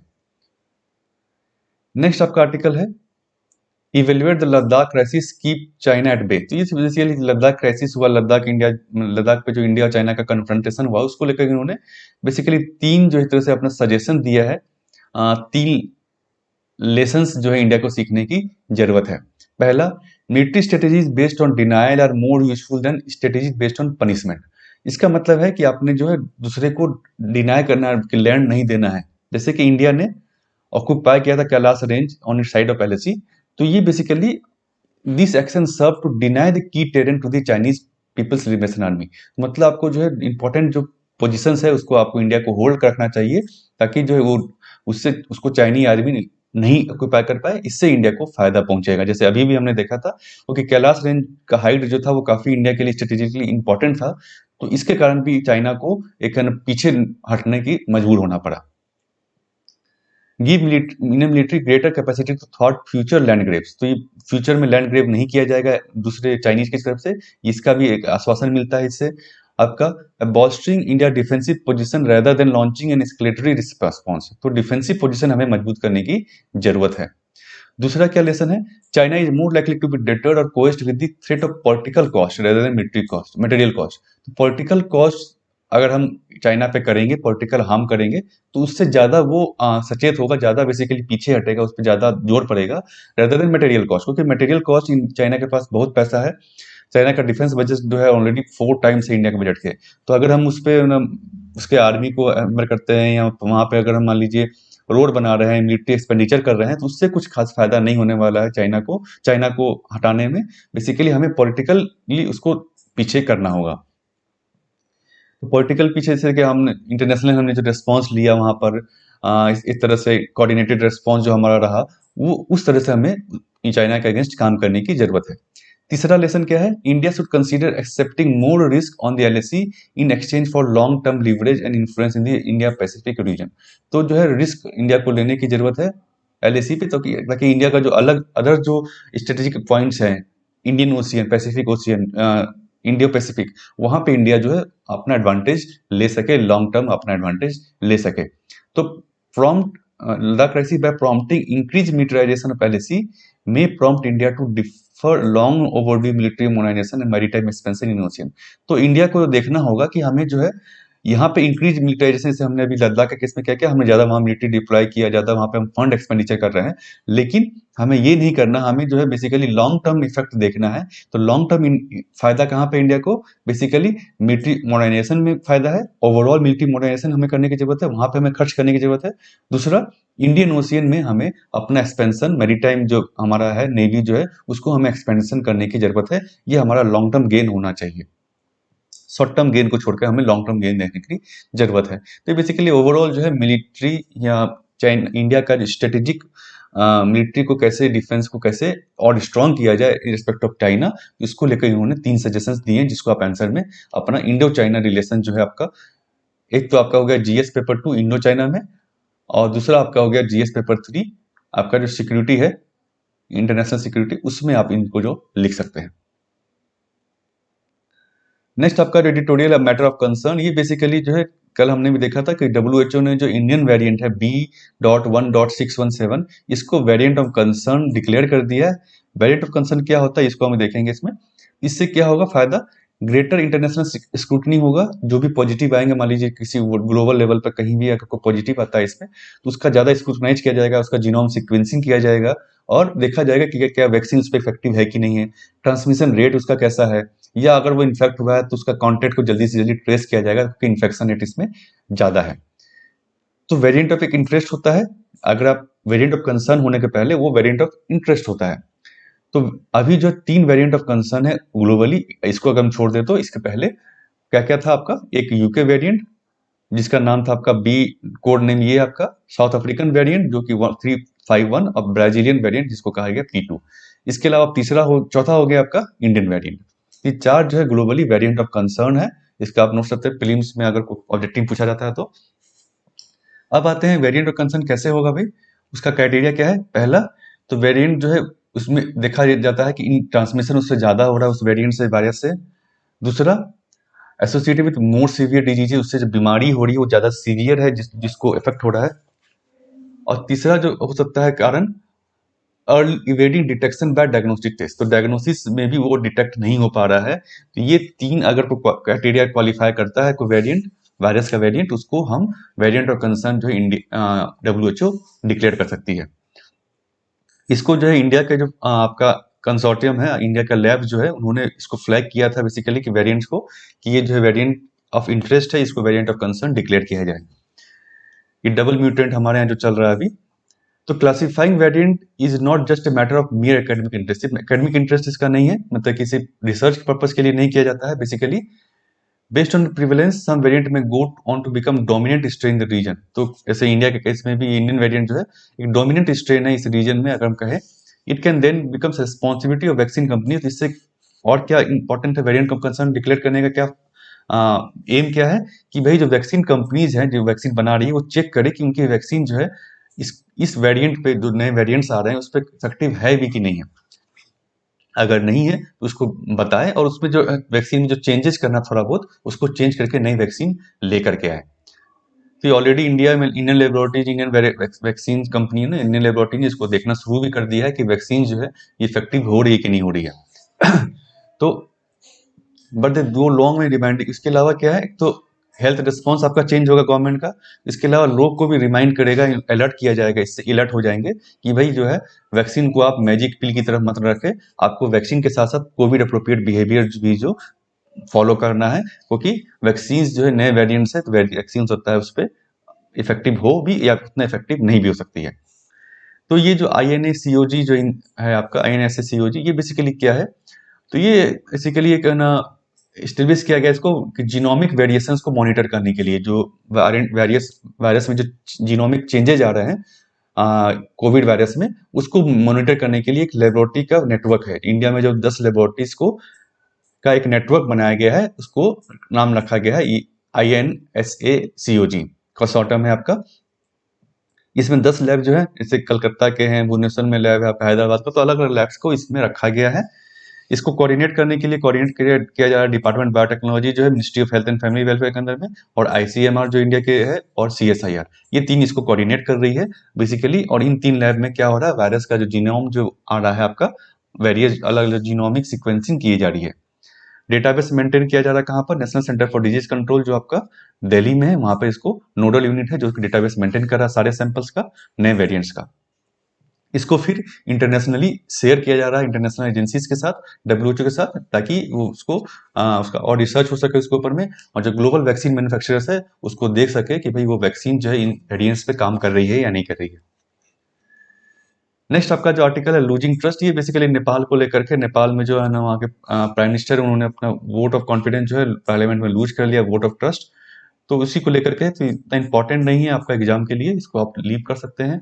S1: नेक्स्ट आपका आर्टिकल है evaluate the Ladakh crisis keep China at bay. तो ये बेसिकली लद्दाख क्राइसिस हुआ, लद्दाख पे जो इंडिया और चाइना का कन्फ्रंटेशन हुआ, उसको लेकर इन्होंने बेसिकली 3 जो एक तरह से अपना सजेशन दिया है। 3 लेसन्स जो है इंडिया को सीखने की जरूरत है। पहला, military strategies based on denial are more useful than strategies based on punishment. इसका मतलब है कि आपने जो है दूसरे को डिनाय करना, लैंड नहीं देना है। जैसे कि इंडिया ने ऑक्यूपाई किया था Kailash range on it side of LAC. तो ये basically this action serve to deny the key terrain to the Chinese People's Liberation Army. मतलब आपको जो है इंपॉर्टेंट जो पोजीशंस है उसको आपको इंडिया को होल्ड रखना चाहिए, ताकि जो है वो उससे उसको चाइनीज आर्मी नहीं ऑक्यूपाई कर पाए। इससे इंडिया को फायदा पहुंचेगा। जैसे अभी भी हमने देखा था क्योंकि कैलाश रेंज का हाइट जो था वो काफी इंडिया के लिए स्ट्रेटेजिकली इंपॉर्टेंट था, तो इसके कारण भी चाइना को एक पीछे हटने की मजबूर होना पड़ा। Give Indian military greater capacity to थॉट फ्यूचर लैंड ग्रेव्स। तो ये फ्यूचर में लैंड ग्रेव नहीं किया जाएगा दूसरे चाइनीज की तरफ से, इसका भी एक आश्वासन मिलता है इससे। आपका bolstering India defensive position rather than launching an escalatory response. तो डिफेंसिव पोजीशन हमें मजबूत करने की जरूरत है। दूसरा क्या लेसन है, China is more likely to be deterred और coerced with the threat of political cost rather than military cost, material cost. तो पॉलिटिकल कॉस्ट अगर हम चाइना पे करेंगे, पॉलिटिकल हार्म करेंगे, तो उससे ज्यादा वो सचेत होगा, ज्यादा बेसिकली पीछे हटेगा, उस पर ज्यादा जोर पड़ेगा रेदर देन मटेरियल कॉस्ट। क्योंकि मटेरियल कॉस्ट चाइना के पास बहुत पैसा है। चाइना का डिफेंस बजट जो है ऑलरेडी 4 टाइम्स है इंडिया के बजट के। तो अगर हम उस पे उसके आर्मी को हैम्पर करते हैं, या वहां पे अगर हम मान लीजिए रोड बना रहे हैं, मिलिट्री एक्सपेंडिचर कर रहे हैं, तो उससे कुछ खास फायदा नहीं होने वाला है चाइना को हटाने में। बेसिकली हमें पॉलिटिकली उसको पीछे करना होगा। तो पॉलिटिकल पीछे से कि हम इंटरनेशनल हमने जो रिस्पांस लिया वहां पर, इस तरह से कोऑर्डिनेटेड रिस्पांस जो हमारा रहा, वो उस तरह से हमें चाइना के अगेंस्ट काम करने की जरूरत है। तीसरा लेसन क्या है, India should consider accepting more risk on the LAC in exchange for long term leverage and influence in the India Pacific region. तो जो है रिस्क इंडिया को लेने की जरूरत है एलएसी पे, तो ताकि इंडिया का जो अलग अदर जो स्ट्रेटेजिक पॉइंट्स हैं, Indian ocean, Pacific ocean, Indo Pacific, वहां पे इंडिया जो है अपना एडवांटेज ले सके, लॉन्ग टर्म अपना एडवांटेज ले सके। तो prompt Ladakh crisis by prompting increase militarisation of LAC may prompt India to defer long overdue military modernization and maritime expansion in ocean। तो इंडिया को देखना होगा कि हमें जो है यहाँ पे इंक्रीज मिलिटराइजेशन से, हमने अभी लद्दाख के केस में क्या किया, हमने ज्यादा वहां मिलिट्री डिप्लॉय किया, ज्यादा वहां पे हम फंड एक्सपेंडिचर कर रहे हैं, लेकिन हमें ये नहीं करना, हमें जो है बेसिकली लॉन्ग टर्म इफेक्ट देखना है। तो लॉन्ग टर्म फायदा कहाँ पे इंडिया को, बेसिकली मिलिट्री मॉडर्नाइजेशन में फायदा है, ओवरऑल मिलिट्री मॉडर्नाइजेशन हमें करने की जरूरत है, वहां पे हमें खर्च करने की जरूरत है। दूसरा, इंडियन ओशियन में हमें अपना एक्सपेंशन, मैरीटाइम जो हमारा है, नेवी जो है, उसको हमें एक्सपेंशन करने की जरूरत है। ये हमारा लॉन्ग टर्म गेन होना चाहिए। शॉर्ट टर्म गेन को छोड़कर हमें लॉन्ग टर्म गेन देखने की जरूरत है। तो बेसिकली ओवरऑल जो है मिलिट्री या चाइना, इंडिया का स्ट्रेटेजिक मिलिट्री को कैसे, डिफेंस को कैसे और स्ट्रॉन्ग किया जाए इन रिस्पेक्ट ऑफ चाइना, इसको लेकर इन्होंने 3 सजेशंस दिए हैं, जिसको आप आंसर में अपना इंडो चाइना रिलेशन जो है आपका, एक तो आपका हो गया जीएस पेपर 2 इंडो चाइना में, और दूसरा आपका हो गया जीएस पेपर 3 आपका जो सिक्योरिटी है, इंटरनेशनल सिक्योरिटी, उसमें आप इनको जो लिख सकते हैं। नेक्स्ट आपका एडिटोरियल मैटर ऑफ कंसर्न, ये बेसिकली जो है कल हमने भी देखा था कि डब्ल्यूएचओ ने जो इंडियन वेरिएंट है B.1.617, इसको वेरिएंट ऑफ कंसर्न डिक्लेयर कर दिया है। वेरिएंट ऑफ कंसर्न क्या होता है, इसको हम देखेंगे इसमें। इससे क्या होगा फायदा, ग्रेटर इंटरनेशनल स्क्रूटनी होगा, जो भी पॉजिटिव आएंगे, मान लीजिए किसी ग्लोबल लेवल पर कहीं भी अगर कोई पॉजिटिव आता है इसमें, तो उसका ज्यादा स्क्रूटनाइज किया जाएगा, उसका जीनोम सीक्वेंसिंग किया जाएगा, और देखा जाएगा कि क्या वैक्सीन उस पर इफेक्टिव है कि नहीं है, ट्रांसमिशन रेट उसका कैसा है, या अगर वो इन्फेक्ट हुआ है तो उसका कॉन्टेक्ट को जल्दी से जल्दी ट्रेस किया जाएगा, क्योंकि इन्फेक्शन रेट इसमें ज्यादा है। तो वेरिएंट ऑफ एक इंटरेस्ट होता है, अगर आप वेरिएंट ऑफ कंसर्न होने के पहले वो वेरिएंट ऑफ इंटरेस्ट होता है। तो अभी जो 3 वेरिएंट ऑफ कंसर्न है ग्लोबली, इसको अगर हम छोड़ दे, तो इसके पहले क्या क्या था आपका, एक यूके वेरिएंट जिसका नाम था आपका बी, कोड नेम ये आपका, साउथ अफ्रीकन वेरिएंट जो कि 351, और ब्राजीलियन वेरिएंट जिसको कहा गया P2। इसके अलावा चौथा हो गया आपका इंडियन वेरिएंट। ये 4 जो है ग्लोबली वेरिएंट ऑफ कंसर्न है। इसका आप नोट सकते हैं प्रीलिम्स में अगर ऑब्जेक्टिव पूछा जाता है तो। अब आते हैं वेरिएंट ऑफ कंसर्न कैसे होगा भाई। उसका क्राइटेरिया क्या है? पहला तो वेरिएंट जो है उसमें देखा जाता है कि इन ट्रांसमिशन उससे ज़्यादा हो रहा है उस वेरिएंट से, वायरस से। दूसरा, associated with more severe disease, उससे जो बीमारी हो रही है वो ज़्यादा सीवियर है जिसको इफेक्ट हो रहा है। और तीसरा जो हो सकता है कारण, early evading detection by diagnostic test, तो डायग्नोसिस में भी वो डिटेक्ट नहीं हो पा रहा है। तो ये 3 अगर कोई क्राइटेरिया क्वालिफाई करता है कोई वेरिएंट, वायरस का वेरिएंट, उसको हम वेरिएंट ऑफ कंसर्न जो है WHO डिक्लेयर कर सकती है। इसको जो है इंडिया का जो आपका कंसोर्टियम है, इंडिया का लैब जो है, उन्होंने इसको फ्लैग किया था बेसिकली कि वेरिएंट्स को, कि ये जो है वेरिएंट ऑफ इंटरेस्ट है, इसको वेरिएंट ऑफ कंसर्न डिक्लेयर किया जाए। ये डबल म्यूटेंट हमारे यहाँ जो चल रहा है अभी। तो classifying variant is not just a matter of मियर academic interest, academic interest इसका नहीं है, मतलब किसी रिसर्च पर्पज के लिए नहीं किया जाता है। Basically based on prevalence some variant में go on to become dominant strain in the region. तो ऐसे इंडिया के केस में भी इंडियन वेरिएंट जो है एक डोमिनेंट स्ट्रेन है इस रीजन में, अगर हम कहें। It can then becomes responsibility of vaccine company. इससे और क्या इंपॉर्टेंट है वेरिएंट ऑफ कंसर्न डिक्लेयर करने का, क्या एम क्या है कि भाई जो वैक्सीन कंपनीज हैं जो वैक्सीन बना रही है वो चेक करे कि उनकी वैक्सीन जो है इस वेरिएंट पे, जो नए वेरिएंट्स आ रहे हैं उस पर इफेक्टिव है भी कि नहीं है। अगर नहीं है तो उसको बताएं और उसमें जो वैक्सीन में जो चेंजेस करना थोड़ा बहुत, उसको चेंज करके नई वैक्सीन लेकर के आए। तो ऑलरेडी इंडिया में Indian laboratories, Indian vaccine company है ना, इंडियन लेबोरेटरी ने इसको देखना शुरू भी कर दिया है कि वैक्सीन जो है इफेक्टिव हो रही है कि नहीं हो रही है। तो बट दे दो लॉन्ग में रिमाइंडिंग, इसके अलावा क्या है, एक तो हेल्थ रिस्पॉन्स आपका चेंज होगा गवर्नमेंट का। इसके अलावा लोग को भी रिमाइंड करेगा, अलर्ट किया जाएगा, इससे अलर्ट हो जाएंगे कि भाई जो है वैक्सीन को आप मैजिक पिल की तरफ मत रखें, आपको वैक्सीन के साथ साथ कोविड अप्रोप्रिएट बिहेवियर भी जो फॉलो करना है, क्योंकि वैक्सीन जो है नए वेरिएंट्स है, तो वैक्सीन होता है उस पर इफेक्टिव हो भी या उतना इफेक्टिव नहीं भी हो सकती है। तो ये जो INACOG जो है आपका, INSACOG, ये बेसिकली क्या है? तो ये बेसिकली एक ना एस्टेब्लिश किया गया इसको कि जीनोमिक वेरिएशंस को मॉनिटर करने के लिए, जो वायरस में जो जीनोमिक चेंजेज आ रहे हैं कोविड वायरस में, उसको मॉनिटर करने के लिए एक लेबोरेटरी का नेटवर्क है। इंडिया में जो 10 लेबोरेटरीज को का एक नेटवर्क बनाया गया है, उसको नाम रखा गया है INSACOG, कंसोर्टियम है आपका। इसमें 10 लैब जो है, जैसे कलकत्ता के हैं, भुवनेश्वर में लैब है, हैदराबाद का, तो अलग अलग लैब्स को इसमें रखा गया है। इसको कोऑर्डिनेट करने के लिए किया जा रहा है डिपार्टमेंट बायोटेक्नोलॉजी जो है, ministry of health and family welfare के अंदर में, और ICMR जो इंडिया के है, और CSIR, ये 3 इसको कोऑर्डिनेट कर रही है बेसिकली। और इन 3 लैब में क्या हो रहा है, वायरस का जो जीनोम जो आ रहा है आपका, वेरियस अलग अलग जीनोमिक सिक्वेंसिंग की जा रही है। डेटाबेस मेंटेन किया जा रहा है कहाँ पर? National centre for disease control जो आपका दिल्ली में है, वहां पे इसको नोडल यूनिट है जो डेटाबेस मेंटेन कर रहा है सारे सैंपल्स का, नए वेरिएंट्स का। इसको फिर इंटरनेशनली शेयर किया जा रहा है इंटरनेशनल एजेंसीज के साथ, WHO के साथ, ताकि वो उसका और रिसर्च हो सके उसके ऊपर में, और जो ग्लोबल वैक्सीन मैन्युफैक्चरर्स है उसको देख सके कि भाई वो वैक्सीन जो है इन वेरिएंट्स पे काम कर रही है या नहीं कर रही है। नेक्स्ट आपका जो आर्टिकल है, लूजिंग ट्रस्ट, ये बेसिकली नेपाल को लेकर के, नेपाल में जो है ना वहाँ के प्राइम मिनिस्टर, उन्होंने अपना वोट ऑफ कॉन्फिडेंस जो है पार्लियामेंट में लूज कर लिया, वोट ऑफ ट्रस्ट। तो उसी को लेकर के, तो इतना इंपॉर्टेंट नहीं है आपका एग्जाम के लिए, इसको आप लीव कर सकते हैं।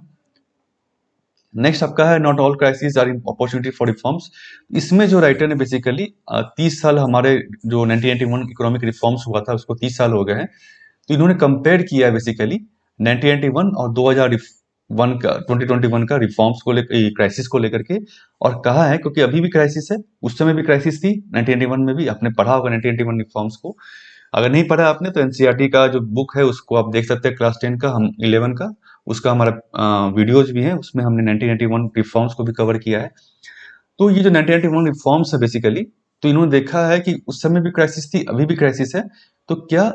S1: नेक्स्ट आपका है, not all crisis are opportunity for reforms. इसमें जो राइटर ने बेसिकली 30 साल हमारे जो 1991 इकोनॉमिक रिफॉर्म्स हुआ था उसको 30 साल हो गए हैं, तो इन्होंने कंपेयर किया है बेसिकली 1991 और 2021 का रिफॉर्म्स को लेकर, क्राइसिस को लेकर के, और कहा है क्योंकि अभी भी क्राइसिस है, उस समय भी क्राइसिस थी 1991 में भी। आपने पढ़ा होगा 1991 रिफॉर्म्स को, अगर नहीं पढ़ा आपने तो NCERT का जो बुक है उसको आप देख सकते हैं, क्लास 10 का, हम 11 का, उसका हमारा वीडियोज भी है, उसमें हमने 1991 रिफॉर्म्स को भी कवर किया है। तो ये जो 1991 रिफॉर्म्स है बेसिकली, तो इन्होंने देखा है कि उस समय भी क्राइसिस थी, अभी भी क्राइसिस है, तो क्या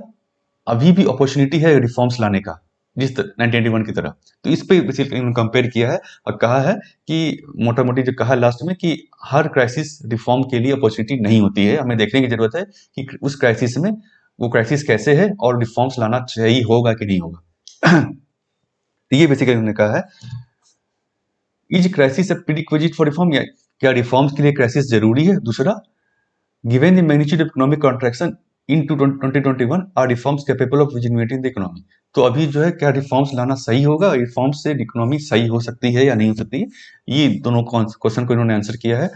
S1: अभी भी अपॉर्चुनिटी है रिफॉर्म्स लाने का, जिस 1991 की तरह। तो इस पे बेसिकली इन्होंने कंपेयर किया है और कहा है कि मोटा मोटी जो कहा लास्ट में कि हर क्राइसिस रिफॉर्म के लिए अपॉर्चुनिटी नहीं होती है, हमें देखने की जरूरत है कि उस क्राइसिस में वो क्राइसिस कैसे है और रिफॉर्म्स लाना चाहिए होगा कि नहीं होगा। तो ये बेसिकली उन्होंने कहा है, is crisis a prerequisite for reform, या क्या रिफॉर्म्स के लिए क्राइसिस जरूरी है? दूसरा, given the magnitude of economic contraction in 2021 are reforms capable of rejuvenating the economy. तो अभी जो है क्या रिफॉर्म्स लाना सही होगा, रिफॉर्म्स से इकोनॉमी सही हो सकती है या नहीं हो सकती है? ये दोनों क्वेश्चन को इन्होंने आंसर किया है।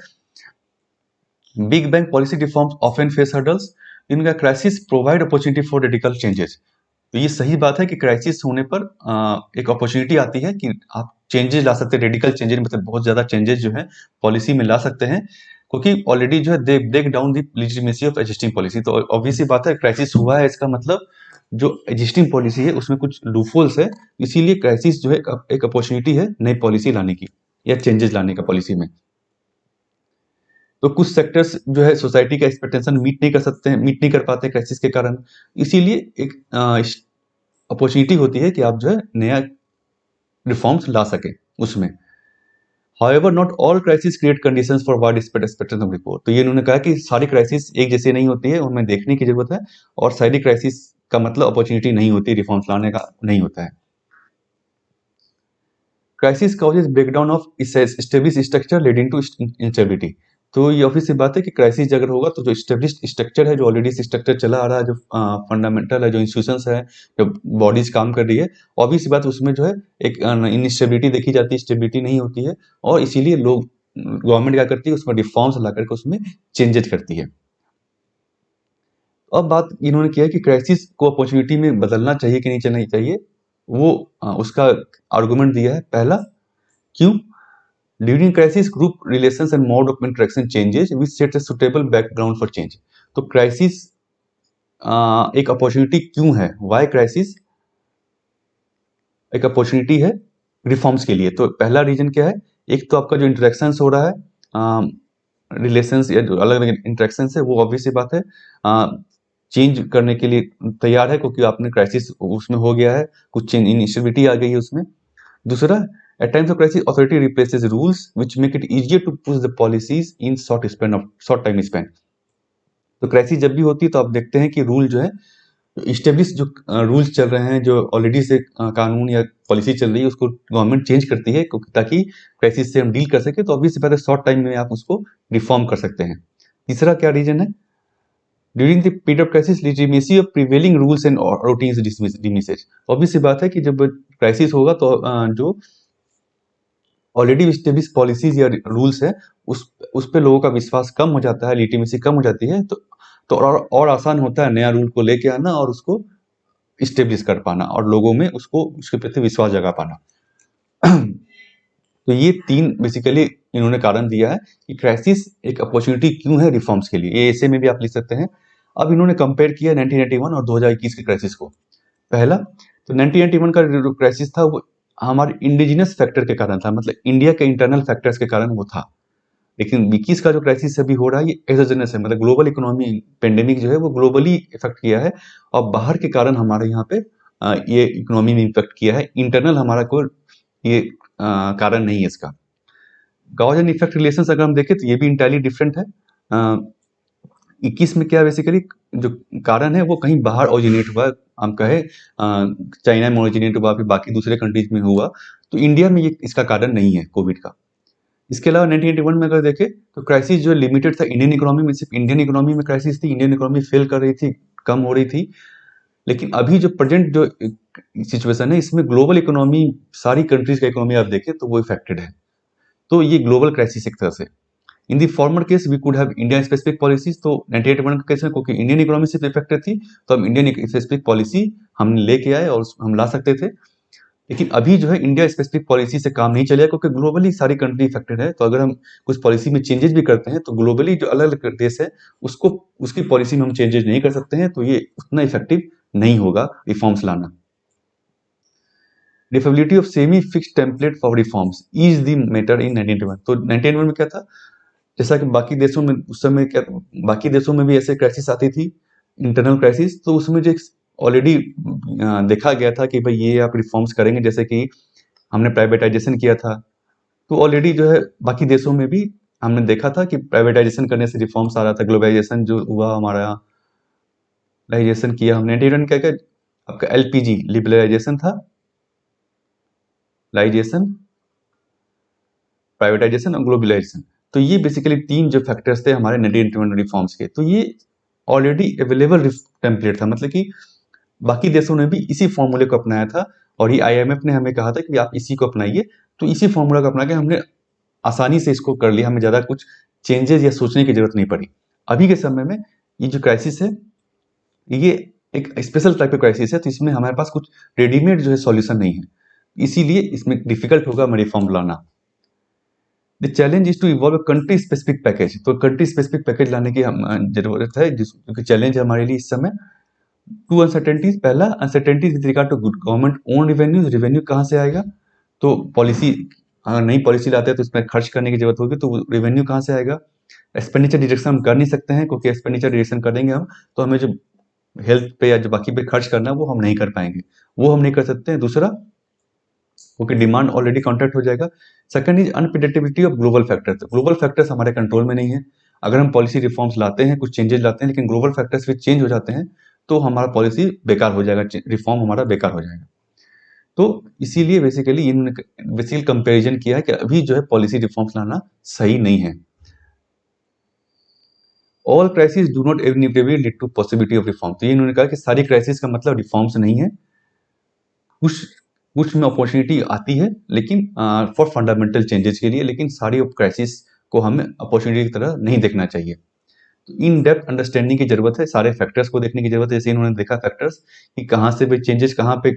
S1: Big bang policy reforms often face hurdles, इनका crisis provide opportunity for radical changes. तो ये सही बात है कि क्राइसिस होने पर एक अपॉर्चुनिटी आती है कि आप चेंजेस ला सकते हैं, रेडिकल चेंजेस, मतलब बहुत ज़्यादा चेंजेस जो है पॉलिसी में ला सकते हैं, क्योंकि ऑलरेडी जो है they break down the legitimacy of existing policy. तो ऑब्वियस सी बात है, क्राइसिस हुआ है, इसका मतलब जो एग्जिस्टिंग पॉलिसी है उसमें कुछ लूपहोल्स है, इसीलिए क्राइसिस जो है एक अपॉर्चुनिटी है नई पॉलिसी लाने की या चेंजेस लाने का पॉलिसी में। तो कुछ सेक्टर्स जो है सोसाइटी का एक्सपेक्टेशन मीट नहीं कर सकते हैं, मीट नहीं कर पाते क्राइसिस के कारण, इसीलिए एक अपॉर्चुनिटी होती है कि आप जो है नया रिफॉर्म्स ला सके उसमें। However, not all crises create conditions for widespread expectation of report। तो ये इन्होंने कहा कि सारी क्राइसिस एक जैसी नहीं होती है, उनमें देखने की जरूरत है, और सारी क्राइसिस का मतलब अपॉर्चुनिटी नहीं होती, रिफॉर्म्स लाने का नहीं होता है। Crisis causes breakdown of establish structure leading to instability. तो ये ऑब्वियस सी बात है कि क्राइसिस अगर होगा तो जो एस्टेब्लिश स्ट्रक्चर है, जो ऑलरेडी स्ट्रक्चर चला आ रहा है, जो फंडामेंटल है, जो इंस्टीट्यूशंस है, जो बॉडीज काम कर रही है, ऑब्वियस सी बात उसमें जो है एक इनस्टेबिलिटी देखी जाती है, स्टेबिलिटी नहीं होती है, और इसीलिए लोग गवर्नमेंट क्या करती है, उसमें रिफॉर्म्स ला करके उसमें चेंजेस करती है। अब बात इन्होंने किया है कि क्राइसिस को अपॉर्चुनिटी में बदलना चाहिए कि नहीं चलना चाहिए, वो उसका आर्गुमेंट दिया है। पहला, क्यों? During crisis group relations and mode of interaction changes which set a suitable background for change. तो क्राइसिस एक अपॉर्चुनिटी क्यों है? वाई क्राइसिस एक अपॉर्चुनिटी है रिफॉर्म्स के लिए? तो पहला रीजन क्या है? एक तो आपका जो इंटरेक्शंस हो रहा है, रिलेशंस या जो अलग अलग इंटरेक्शंस है, वो ऑब्वियस सी बात है चेंज करने के लिए तैयार है, क्योंकि आपने क्राइसिस उसमें हो गया है, कुछ चेंज इनिशिएटिविटी आ गई है उसमें। दूसरा, at times of crisis authority replaces rules which make it easier to push the policies in short time span। तो क्राइसिस जब भी होती है तो आप देखते हैं कि रूल जो है, इस्टेब्लिश जो रूल्स चल रहे हैं, जो ऑलरेडी से कानून या पॉलिसी चल रही है, उसको गवर्नमेंट चेंज करती है, ताकि क्राइसिस से हम डील कर सके। तो ऑब्वियस बात है, शॉर्ट टाइम में आप उसको रिफॉर्म कर सकते हैं। तीसरा क्या रीजन है? During the period of crisis legitimacy of prevailing rules and routines diminishes. Obvious सी बात है कि जब क्राइसिस होगा तो जो ऑलरेडी स्टेब्लिश पॉलिसीज या रूल्स है, उस पे लोगों का विश्वास कम हो जाता है, लिटिमेसी कम हो जाती है, तो और आसान होता है नया रूल को लेके आना और उसको स्टेब्लिश कर पाना, और लोगों में उसको उसके प्रति विश्वास जगा पाना। तो ये तीन बेसिकली इन्होंने कारण दिया है कि क्राइसिस एक अपॉर्चुनिटी क्यों है रिफॉर्म्स के लिए। ये ऐसे में भी आप लिख सकते हैं। अब इन्होंने कंपेयर किया 1991 और 2021 के क्राइसिस को। पहला, तो 1991 का जो क्राइसिस था वो हमारे इंडिजिनस फैक्टर के कारण था, मतलब इंडिया के इंटरनल फैक्टर्स के कारण वो था। लेकिन 21 का जो क्राइसिस अभी हो रहा है, ये एक्सोजेनस है, मतलब ग्लोबल इकोनॉमी पेंडेमिक जो है वो ग्लोबली इफेक्ट किया है, और बाहर के कारण हमारे यहाँ पे ये इकोनॉमी में इफेक्ट किया है। इंटरनल हमारा कोई ये कारण नहीं है इसका। कॉज एंड इफेक्ट रिलेशंस अगर हम देखें तो ये भी इंटायरली डिफरेंट है। 21 में क्या बेसिकली जो कारण है वो कहीं बाहर ओरिजिनेट हुआ, हम कहे चाइना में ओरिजिनेट हुआ, फिर बाकी दूसरे कंट्रीज में हुआ, तो इंडिया में ये इसका कारण नहीं है कोविड का। इसके अलावा 1981 में अगर देखें तो क्राइसिस जो लिमिटेड था इंडियन इकोनॉमी में, सिर्फ इंडियन इकोनॉमी में क्राइसिस थी, इंडियन इकोनॉमी फेल कर रही थी, कम हो रही थी। लेकिन अभी जो प्रेजेंट जो सिचुएशन है, इसमें ग्लोबल इकोनॉमी, सारी कंट्रीज का इकोनॉमी आप देखें तो वो इफेक्टेड है। तो ये ग्लोबल क्राइसिस एक तरह से। In the former case we could have India specific policies. तो 1981 के केस में क्योंकि इंडियन इकोनॉमी सिर्फ इफेक्टेड थी, तो हम इंडियन स्पेसिफिक पॉलिसी हम लेके आए और हम ला सकते थे। लेकिन अभी जो है इंडिया स्पेसिफिक पॉलिसी से काम नहीं चलेगा, क्योंकि ग्लोबली सारी कंट्री इफेक्टेड है। तो अगर हम कुछ पॉलिसी में चेंजेस भी करते हैं तो ग्लोबली जो अलग अलग देश है उसको उसकी पॉलिसी में हम चेंजेस नहीं कर सकते हैं, तो ये उतना इफेक्टिव नहीं होगा रिफॉर्म्स लाना। डिफेबिलिटी of semi fixed template for reforms is the matter in 1991। तो 1991 में क्या था, जैसा कि बाकी देशों में उस समय क्या, बाकी देशों में भी ऐसे क्राइसिस आती थी, इंटरनल क्राइसिस, तो उसमें जो ऑलरेडी देखा गया था कि भाई ये आप रिफॉर्म्स करेंगे, जैसे कि हमने प्राइवेटाइजेशन किया था, तो ऑलरेडी जो है बाकी देशों में भी हमने देखा था कि प्राइवेटाइजेशन करने से रिफॉर्म्स आ रहा था। ग्लोबलाइजेशन जो हुआ, हमारा लाइजेशन किया हमने 91 क्या क्या, आपका एलपीजी लिबरलाइजेशन था, लाइजेशन, प्राइवेटाइजेशन और ग्लोबलाइजेशन। तो ये बेसिकली तीन जो फैक्टर्स थे हमारे 1991 रिफॉर्म्स के। तो ये ऑलरेडी अवेलेबल टेम्पलेट था, मतलब कि बाकी देशों ने भी इसी फॉर्मूले को अपनाया था, और ये आईएमएफ ने हमें कहा था कि आप इसी को अपनाइए। तो इसी फॉर्मूला को अपना के हमने आसानी से इसको कर लिया, हमें ज़्यादा कुछ चेंजेस या सोचने की जरूरत नहीं पड़ी। अभी के समय में ये जो क्राइसिस है, ये एक स्पेशल टाइप का क्राइसिस है, तो इसमें हमारे पास कुछ रेडीमेड जो है सॉल्यूशन नहीं है। इसीलिए इसमें डिफिकल्ट होगा हमें रिफॉर्म लाना। The challenge is to evolve country specific package, तो कंट्री स्पेसिफिक पैकेज लाने की हम जरूरत है, क्योंकि चैलेंज है हमारे लिए इस समय। टू अनसर्टेनिटीज, पहला uncertainties with regard to government own revenue, revenue कहाँ से आएगा, तो पॉलिसी, अगर नई पॉलिसी लाते हैं तो उसमें खर्च करने की जरूरत होगी, तो रेवेन्यू कहाँ से आएगा। एक्सपेंडिचर डिडक्शन हम कर नहीं सकते हैं, क्योंकि एक्सपेंडिचर डिडक्शन करेंगे हम तो हमें जो हेल्थ पे या जो बाकी पे खर्च करना है वो हम नहीं कर पाएंगे, वो हम नहीं कर सकते हैं। दूसरा, क्योंकि डिमांड ऑलरेडी कॉन्ट्रैक्ट हो जाएगा। Second is unpredictability of global factors, global factors हमारे कंट्रोल में नहीं है। अगर हम पॉलिसी रिफॉर्म्स लाते हैं, कुछ चेंजेस लाते हैं, लेकिन ग्लोबल फैक्टर्स भी चेंज हो जाते हैं, तो हमारा पॉलिसी बेकार हो जाएगा, रिफॉर्म हमारा बेकार हो जाएगा। तो इसीलिए बेसिकली इन्होंने बेसिकली कंपैरिजन किया है कि अभी जो है पॉलिसी रिफॉर्म्स लाना सही नहीं है। All crisis do not inevitably lead to possibility of reform, तो ये इन्होंने कहा कि सारी क्राइसिस का मतलब रिफॉर्म्स नहीं है, कुछ कुछ में अपॉर्चुनिटी आती है, लेकिन फॉर फंडामेंटल चेंजेस के लिए, लेकिन सारी क्राइसिस को हमें अपॉर्चुनिटी की तरह नहीं देखना चाहिए। तो इन डेप्थ अंडरस्टैंडिंग की जरूरत है, सारे फैक्टर्स को देखने की जरूरत है, जैसे इन्होंने देखा फैक्टर्स कि कहाँ से भी चेंजेस, कहाँ पे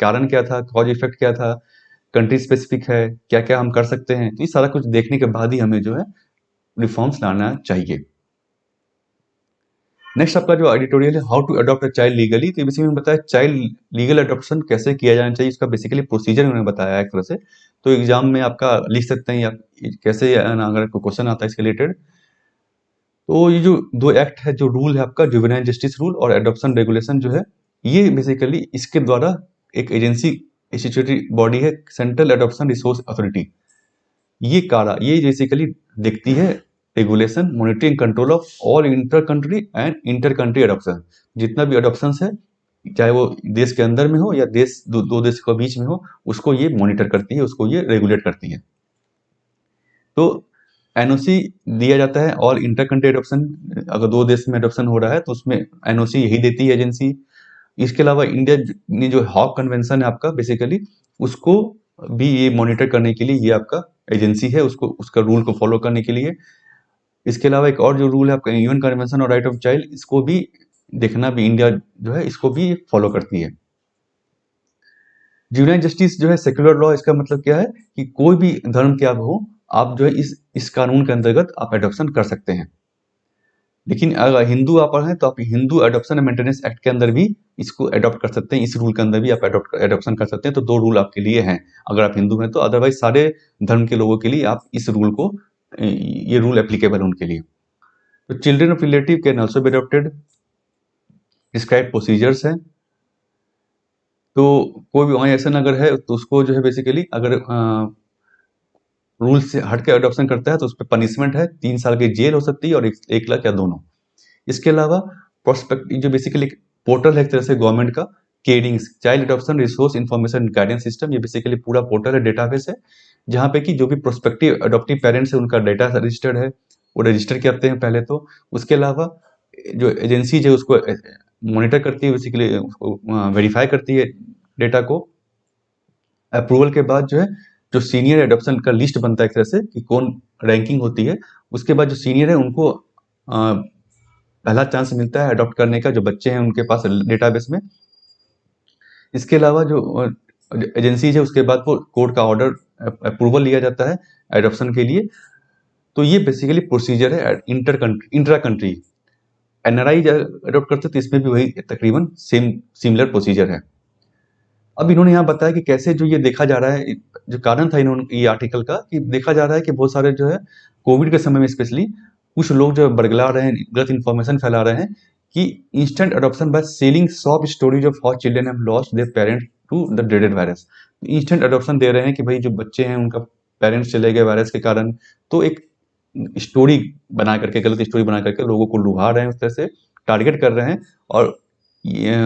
S1: कारण क्या था, कॉज इफेक्ट क्या था, कंट्री स्पेसिफिक है, क्या क्या हम कर सकते हैं, तो ये सारा कुछ देखने के बाद ही हमें जो है रिफॉर्म्स लाना चाहिए। नेक्स्ट आपका जो एडिटोरियल है, how to adopt a child legally, तो बेसिकली में बताया चाइल्ड लीगल अडॉप्शन कैसे किया जाना चाहिए, इसका बेसिकली प्रोसीजर उन्होंने बताया एक तरह से। तो एग्जाम में आपका लिख सकते हैं या कैसे, अगर कोई क्वेश्चन आता है इसके रिलेटेड, तो ये जो दो एक्ट है, जो रूल है आपका जुवेनाइल जस्टिस रूल और एडॉप्शन रेगुलेशन जो है, ये बेसिकली इसके द्वारा एक एजेंसी स्टैट्यूटरी बॉडी है, सेंट्रल एडॉप्शन रिसोर्स अथॉरिटी, ये बेसिकली देखती है regulation, monitoring, control of all inter country and inter country adoption, जितना भी एडॉप्शन है, चाहे वो देश के अंदर में हो या दो देश के बीच में हो, उसको ये मॉनिटर करती है, उसको ये रेगुलेट करती है। तो एनओसी दिया जाता है और इंटर कंट्री एडॉप्शन, अगर दो देश में एडॉप्शन हो रहा है तो उसमें एनओसी यही देती है एजेंसी। इसके अलावा इंडिया ने जो हॉग कन्वेंशन है आपका, बेसिकली उसको भी ये मॉनिटर करने के लिए ये आपका एजेंसी है, उसको उसका रूल को फॉलो करने के लिए। इसके अलावा एक और जो रूल है आपका यूएन कन्वेंशन और राइट ऑफ चाइल्ड, इसको भी देखना भी इंडिया जो है इसको भी फॉलो करती है। जुवेनाइल जस्टिस जो है सेक्युलर लॉ, इसका मतलब क्या है कि कोई भी धर्म के आप हो, आप जो है इस कानून के अंतर्गत आप एडॉप्शन कर सकते हैं। लेकिन अगर हिंदू आप हैं तो आप Hindu adoption and maintenance act के अंदर भी इसको एडॉप्ट कर सकते हैं, इस रूल के अंदर भी आप एडॉप्शन कर सकते हैं। तो दो रूल आपके लिए हैं अगर आप हिंदू हैं तो, अदरवाइज सारे धर्म के लोगों के लिए आप इस रूल को, ये रूल एप्लीकेबल है उनके लिए। तो children of relative can also be adopted, describe procedures हैं। तो कोई भी वहाँ ऐसा अगर है तो उसको जो है बेसिकली अगर रूल से हट के अडॉप्शन करता है तो उस पर पनिशमेंट है, 3 साल की जेल हो सकती है और 1 लाख या दोनों। इसके अलावा प्रोस्पेक्ट जो बेसिकली पोर्टल है एक तरह से गवर्नमेंट का, केडिंग्स child adoption resource information guidance system, ये बेसिकली पूरा पोर्टल है, डेटाबेस है, जहाँ पे कि जो भी प्रोस्पेक्टिव अडॉप्टिव पेरेंट्स है उनका डेटा रजिस्टर्ड है, वो रजिस्टर करते हैं पहले तो। उसके अलावा जो एजेंसी है उसको मॉनिटर करती है, बेसिकली उसको वेरीफाई करती है डेटा को। अप्रूवल के बाद जो है जो सीनियर एडॉप्शन का लिस्ट बनता है एक तरह से कि कौन रैंकिंग होती है, उसके बाद जो सीनियर है उनको पहला चांस मिलता है अडॉप्ट करने का, जो बच्चे हैं उनके पास डेटाबेस में। इसके अलावा जो एजेंसीज है उसके बाद वो कोर्ट का ऑर्डर अप्रूवल लिया जाता है एडॉप्शन के लिए। तो ये बेसिकली प्रोसीजर है इंट्रा कंट्री। एनआरआई अडॉप्ट करते तो इसमें भी वही तकरीबन सिमिलर प्रोसीजर है। अब इन्होंने यहाँ बताया कि कैसे जो ये देखा जा रहा है, जो कारण था इन्होंने ये आर्टिकल का, कि देखा जा रहा है कि बहुत सारे जो है कोविड के समय में स्पेशली कुछ लोग जो बरगला रहे हैं, गलत इन्फॉर्मेशन फैला रहे हैं कि instant adoption by selling soft stories of how children have lost their parents to the dreaded virus. Instant adoption दे रहे हैं कि भाई जो बच्चे हैं उनका पेरेंट्स चले गए वायरस के कारण, तो एक स्टोरी बना करके, गलत स्टोरी बना करके लोगों को लुभा रहे हैं, उस तरह से टारगेट कर रहे हैं और ये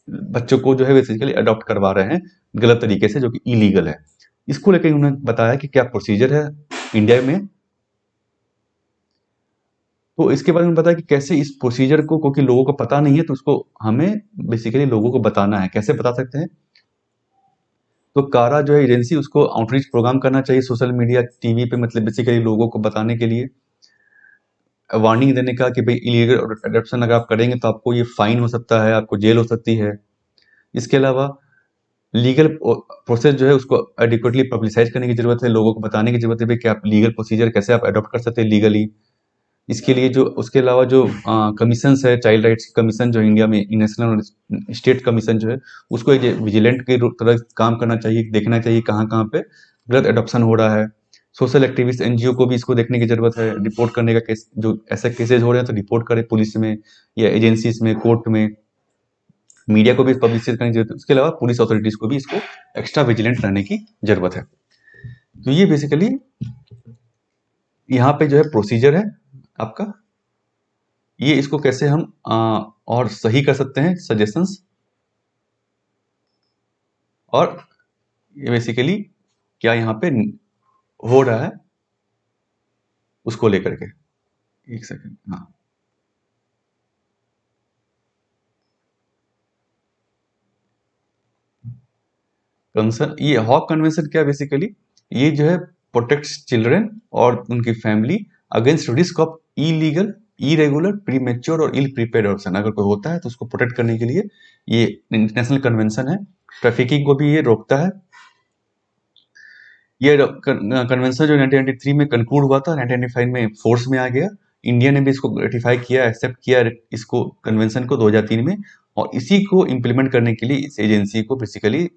S1: बच्चों को जो है बेसिकली अडॉप्ट करवा रहे हैं गलत तरीके से, जो कि इलीगल है। इसको लेकर उन्होंने बताया कि क्या प्रोसीजर है इंडिया में। तो इसके बारे में बताया कि कैसे इस प्रोसीजर को, क्योंकि लोगों को पता नहीं है तो उसको हमें बेसिकली लोगों को बताना है। कैसे बता सकते हैं, तो कारा जो है एजेंसी, उसको आउटरीच प्रोग्राम करना चाहिए सोशल मीडिया, टीवी पे, मतलब बेसिकली लोगों को बताने के लिए, वार्निंग देने का कि भाई इलीगल अडॉप्शन अगर आप करेंगे तो आपको ये फाइन हो सकता है, आपको जेल हो सकती है। इसके अलावा लीगल प्रोसेस जो है उसको एडिक्वेटली पब्लिसाइज करने की जरूरत है, लोगों को बताने की जरूरत है भाई कि आप लीगल प्रोसीजर कैसे आप अडॉप्ट कर सकते हैं लीगली। इसके लिए जो उसके अलावा जो कमीशन है, चाइल्ड राइट्स कमीशन जो इंडिया में नेशनल और स्टेट कमीशन जो है, उसको एक विजिलेंट के तरह काम करना चाहिए, देखना चाहिए कहाँ कहाँ पे गलत एडॉप्शन हो रहा है। सोशल एक्टिविस्ट एनजीओ को भी इसको देखने की जरूरत है, रिपोर्ट करने का केस, जो ऐसे केसेज हो रहे हैं तो रिपोर्ट करे पुलिस में या एजेंसीज में, कोर्ट में। मीडिया को भी पब्लिसिटी करने की जरूरत है। उसके अलावा पुलिस अथॉरिटीज को भी इसको एक्स्ट्रा विजिलेंट रहने की जरूरत है। तो ये बेसिकली यहाँ पे जो है प्रोसीजर है आपका, ये इसको कैसे हम और सही कर सकते हैं, सजेशंस, और ये बेसिकली क्या यहाँ पे हो रहा है उसको लेकर के। एक सेकंड, हाँ। कंसर्न ये हॉक कन्वेंशन क्या बेसिकली, ये जो है प्रोटेक्ट्स चिल्ड्रन और उनकी family against risk of illegal, irregular, premature और इल प्रिपेयर्ड ऑप्शन। अगर कोई होता है तो उसको प्रोटेक्ट करने के लिए ये इंटरनेशनल कन्वेंशन है। ट्रैफिकिंग को भी ये रोकता है। ये कन्वेंशन जो 1993 में कंक्लूड हुआ था, 1995 में फोर्स में आ गया। इंडिया ने भी इसको रेटिफाई किया, एक्सेप्ट किया इसको कन्वेंशन को 2003 में, और इसी को इम्प्लीमेंट करने के लिए इस एजेंसी को बेसिकली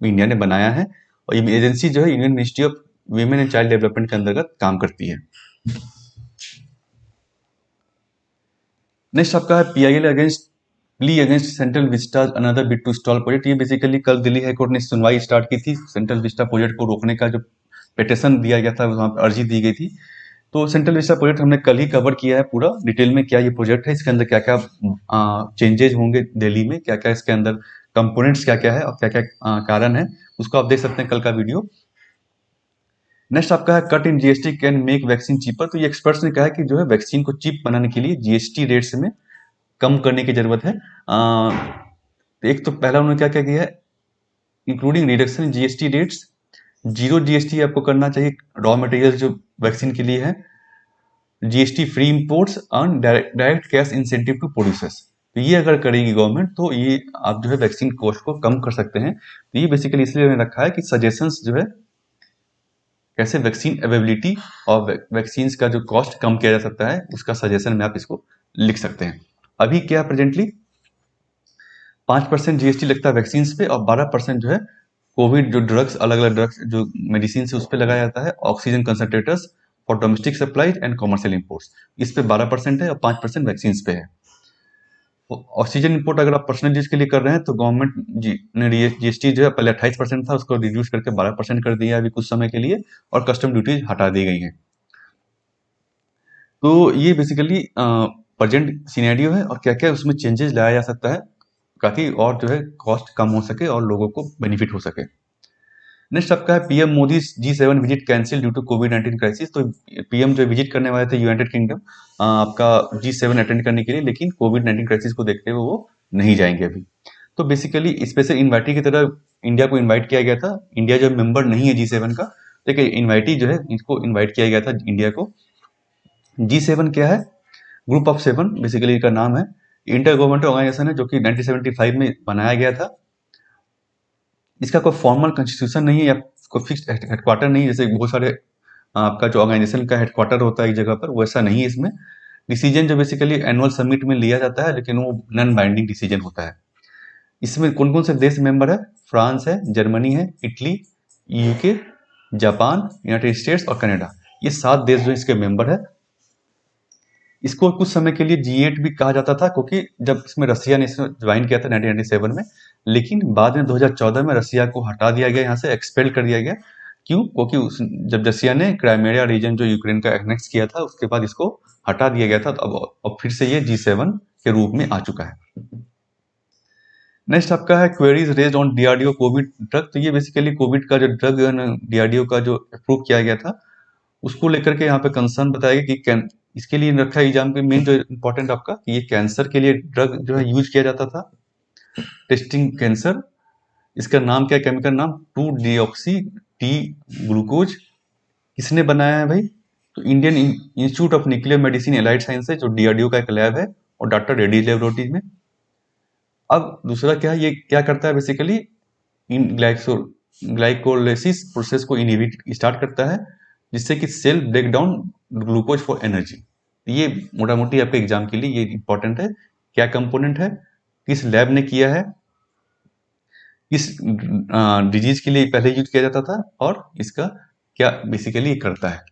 S1: इंडिया ने बनाया है। और ये एजेंसी जो है union ministry of women and child development के अंतर्गत काम करती है। नेक्स्ट आपका है PIL against plea against Central Vista another bid to stall project. ये बेसिकली कल दिल्ली हाईकोर्ट ने सुनवाई स्टार्ट की थी सेंट्रल विस्टा प्रोजेक्ट को रोकने का, जो पिटिशन दिया गया था वहां पर अर्जी दी गई थी। तो सेंट्रल विस्टा प्रोजेक्ट हमने कल ही कवर किया है पूरा डिटेल में, क्या ये प्रोजेक्ट है, इसके अंदर क्या क्या चेंजेज होंगे दिल्ली में, क्या क्या इसके अंदर कंपोनेंट्स क्या क्या है और क्या क्या कारण है, उसको आप देख सकते हैं कल का वीडियो। नेक्स्ट आपका है cut in GST can make vaccine cheaper. तो ये एक्सपर्ट्स ने कहा है कि जो है वैक्सीन को चीप बनाने के लिए जीएसटी रेट्स में कम करने की जरूरत है। एक तो पहला उन्होंने क्या क्या किया है, including reduction in GST rates, zero GST आपको करना चाहिए रॉ मटेरियल जो वैक्सीन के लिए है, GST free imports and direct cash incentive to producers. तो ये अगर करेगी गवर्नमेंट तो ये आप जो है वैक्सीन कॉस्ट को कम कर सकते हैं। तो ये बेसिकली इसलिए उन्होंने रखा है कि सजेशंस जो है कैसे वैक्सीन अवेलेबिलिटी और वैक्सीन का जो कॉस्ट कम किया जा सकता है, उसका सजेशन में आप इसको लिख सकते हैं। अभी क्या प्रेजेंटली 5% जीएसटी लगता है वैक्सीन पे और 12% जो है कोविड जो ड्रग्स, अलग अलग ड्रग्स जो मेडिसिन से उस पर लगाया जाता है, oxygen concentrators for domestic supply and commercial imports, इस पे 12% है और 5% वैक्सीन पे है। ऑक्सीजन इंपोर्ट अगर आप पर्सनल यूज के लिए कर रहे हैं तो गवर्नमेंट ने जीएसटी जो है पहले 28% था, उसको रिड्यूस करके 12% कर दिया अभी कुछ समय के लिए, और कस्टम ड्यूटी हटा दी गई है। तो ये बेसिकली प्रेजेंट सिनेरियो है और क्या क्या उसमें चेंजेस लाया जा सकता है ताकि और जो है कॉस्ट कम हो सके और लोगों को बेनिफिट हो सके। नेक्स्ट आपका है PM Modi G7 visit cancelled due to कोविड-19 क्राइसिस। तो पीएम जो विजिट करने वाले थे यूनाइटेड किंगडम आपका G7 अटेंड करने के लिए, लेकिन कोविड-19 क्राइसिस को देखते हुए वो नहीं जाएंगे अभी। तो बेसिकली स्पेशल इन्वाइटी की तरह इंडिया को इन्वाइट किया गया था। इंडिया जो मेंबर नहीं है G7 का, देखिए इन्वाइटी जो है इसको इन्वाइट किया गया था इंडिया को। G7 क्या है, ग्रुप ऑफ सेवन बेसिकली का नाम है, इंटर गवर्नमेंटल ऑर्गेनाइजेशन है जो कि 1975 में बनाया गया था। इसका कोई फॉर्मल कॉन्स्टिट्यूशन नहीं है या कोई फिक्स हेडक्वार्टर नहीं है, जैसे बहुत सारे आपका जो ऑर्गेनाइजेशन का हेडक्वार्टर होता है एक जगह पर, वैसा नहीं है इसमें। डिसीजन जो बेसिकली एनुअल समिट में लिया जाता है, लेकिन वो नॉन बाइंडिंग डिसीजन होता है। इसमें कौन कौन से देश मेंबर है, फ्रांस है, जर्मनी है, Italy, UK, Japan, United states और कनाडा, ये 7 देश जो इसके मेंबर है। इसको कुछ समय के लिए G8 भी कहा जाता था, क्योंकि जब इसमें रसिया ने इसमें ज्वाइन किया था 1997 में, लेकिन बाद में 2014 में रसिया को हटा दिया गया, यहाँ से एक्सपेल कर दिया गया। क्यों? क्योंकि जब रसिया ने क्राइमेरिया रीजन जो यूक्रेन का एनेक्स किया था, उसके बाद इसको हटा दिया गया था। तो अब फिर से ये G7 के रूप में आ चुका है। नेक्स्ट आपका है queries raised on DRDO Covid drug. तो ये बेसिकली कोविड का जो ड्रग डीआरडीओ का जो अप्रूव किया गया था, उसको लेकर के यहाँ पे कंसर्न बताया कि इसके लिए रखा एग्जाम के मेन जो इम्पोर्टेंट आपका कि ये कैंसर के लिए ड्रग जो है यूज किया जाता था, टेस्टिंग कैंसर। इसका नाम क्या है, केमिकल नाम 2-डिऑक्सी टी ग्लूकोज। किसने बनाया है भाई? तो Indian institute of nuclear medicine allied sciences, जो डीआरडीओ का एक लैब है, और डॉक्टर रेड्डी लेबोरेटरीज में। अब दूसरा क्या है, ये क्या करता है बेसिकली, इन ग्लाइकोलाइसिस प्रोसेस को इनहिबिट स्टार्ट करता है, जिससे कि cell break down glucose for energy. ये मोटा मोटी आपके एग्जाम के लिए ये इंपॉर्टेंट है। क्या कंपोनेंट है, किस लैब ने किया है, किस डिजीज के लिए पहले यूज किया जाता था, और इसका क्या बेसिकली करता है।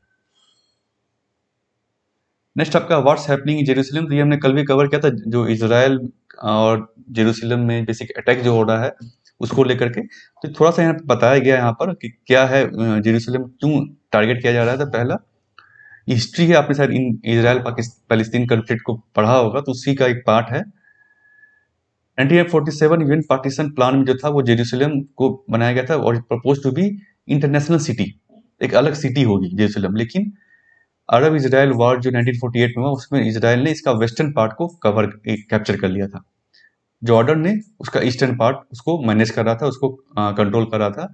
S1: नेक्स्ट आपका व्हाट्स हैपनिंग इन जेरूसलम, तो ये हमने कल भी कवर किया था, जो इजराइल और जेरूसलम में बेसिक अटैक जो हो रहा है उसको लेकर के। तो थोड़ा सा यहाँ पे बताया गया यहाँ पर कि क्या है जेरूसलम क्यों टारगेट किया जा रहा है। तो पहला हिस्ट्री है, आपने शायद इन इजराइल पैलेस्टीन कॉन्फ्लिक्ट को पढ़ा होगा, तो उसी का एक पार्ट है। 1947 यूएन पार्टीशन प्लान में जो था वो जेरूसलम को बनाया गया था और propose to be international city, एक अलग सिटी होगी जेरूसलम। लेकिन अरब इजराइल वॉर जो 1948 में हुआ उसमें इजराइल ने इसका वेस्टर्न पार्ट को कैप्चर कर लिया था। जॉर्डन ने उसका ईस्टर्न पार्ट उसको मैनेज कर रहा था, उसको कंट्रोल कर रहा था,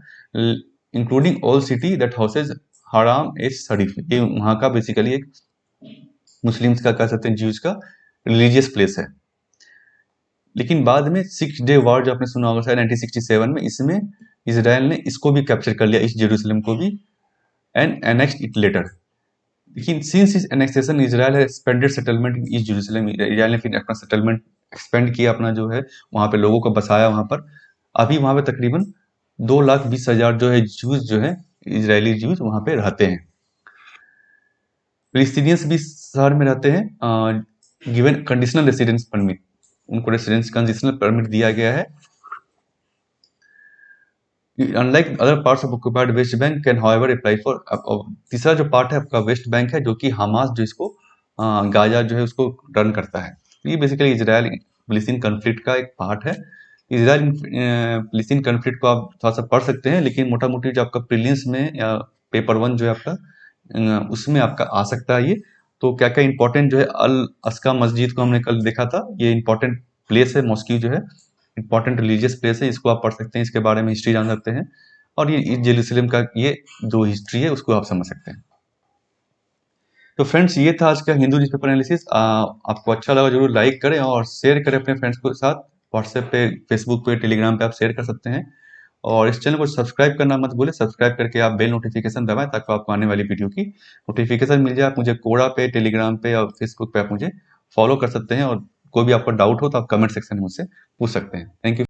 S1: including all city that houses हराम ए शरीफ। ये वहाँ का बेसिकली एक मुस्लिम्स का कह सकते हैं, ज्यूज का रिलीजियस प्लेस है। लेकिन बाद में 6 डे वॉर जो आपने सुना होगा शायद 1967 में, इसमें इजराइल ने इसको भी कैप्चर कर लिया, इस जेरूसलम को भी, एंड एनेक्स्ड इट लेटर। लेकिन सिंस इस एनेक्सेशन इजराइल है expanded settlement in east Jerusalem, Israel ने फिर अपना सेटलमेंट एक्सपेंड किया अपना, जो है वहाँ पे लोगों को बसाया वहाँ पर। अभी वहाँ पे तकरीबन 2,20,000 जो है जूस जो है इजरायली जूस वहाँ पे रहते हैं। फिलिस्तीनियंस भी शहर में रहते हैं, गिवन कंडीशनल रेसिडेंस परमिट, उनको रेसिडेंस कंडीशनल परमिट दिया गया है। Unlike other parts of occupied West Bank can however apply for. तीसरा जो पार्ट है आपका वेस्ट बैंक है, जो कि हमास जो इसको गाजा जो है उसको रन करता है। ये बेसिकली इजराइल फिलिस्तीन कॉन्फ्लिक्ट का एक पार्ट है। इजराइल फिलिस्तीन कॉन्फ्लिक्ट को आप थोड़ा सा पढ़ सकते हैं, लेकिन मोटा मोटी जो आपका प्रीलिम्स में या पेपर 1 जो है आपका उसमें आपका आ सकता है ये। तो क्या क्या इंपॉर्टेंट जो है, अल अस्का मस्जिद को हमने कल देखा था, ये इंपॉर्टेंट प्लेस है, मॉस्क्यू जो है इंपॉर्टेंट रिलीजियस प्लेस है, इसको आप पढ़ सकते हैं, इसके बारे में हिस्ट्री जान सकते हैं, और ये जेरूसलम का ये जो हिस्ट्री है उसको आप समझ सकते हैं। तो फ्रेंड्स, ये था आज का हिंदू न्यूज़पेपर एनालिसिस। आपको अच्छा लगा जरूर लाइक करें और शेयर करें अपने फ्रेंड्स के साथ। व्हाट्सएप पे, फेसबुक पे, टेलीग्राम पे आप शेयर कर सकते हैं। और इस चैनल को सब्सक्राइब करना मत भूलें, सब्सक्राइब करके आप बेल नोटिफिकेशन दबाएं ताकि आपको आने वाली वीडियो की नोटिफिकेशन मिल जाए। आप मुझे कोड़ा पे, टेलीग्राम पे और फेसबुक पे आप मुझे फॉलो कर सकते हैं, और कोई भी आपको डाउट हो तो आप कमेंट सेक्शन में मुझसे पूछ सकते हैं। Thank you.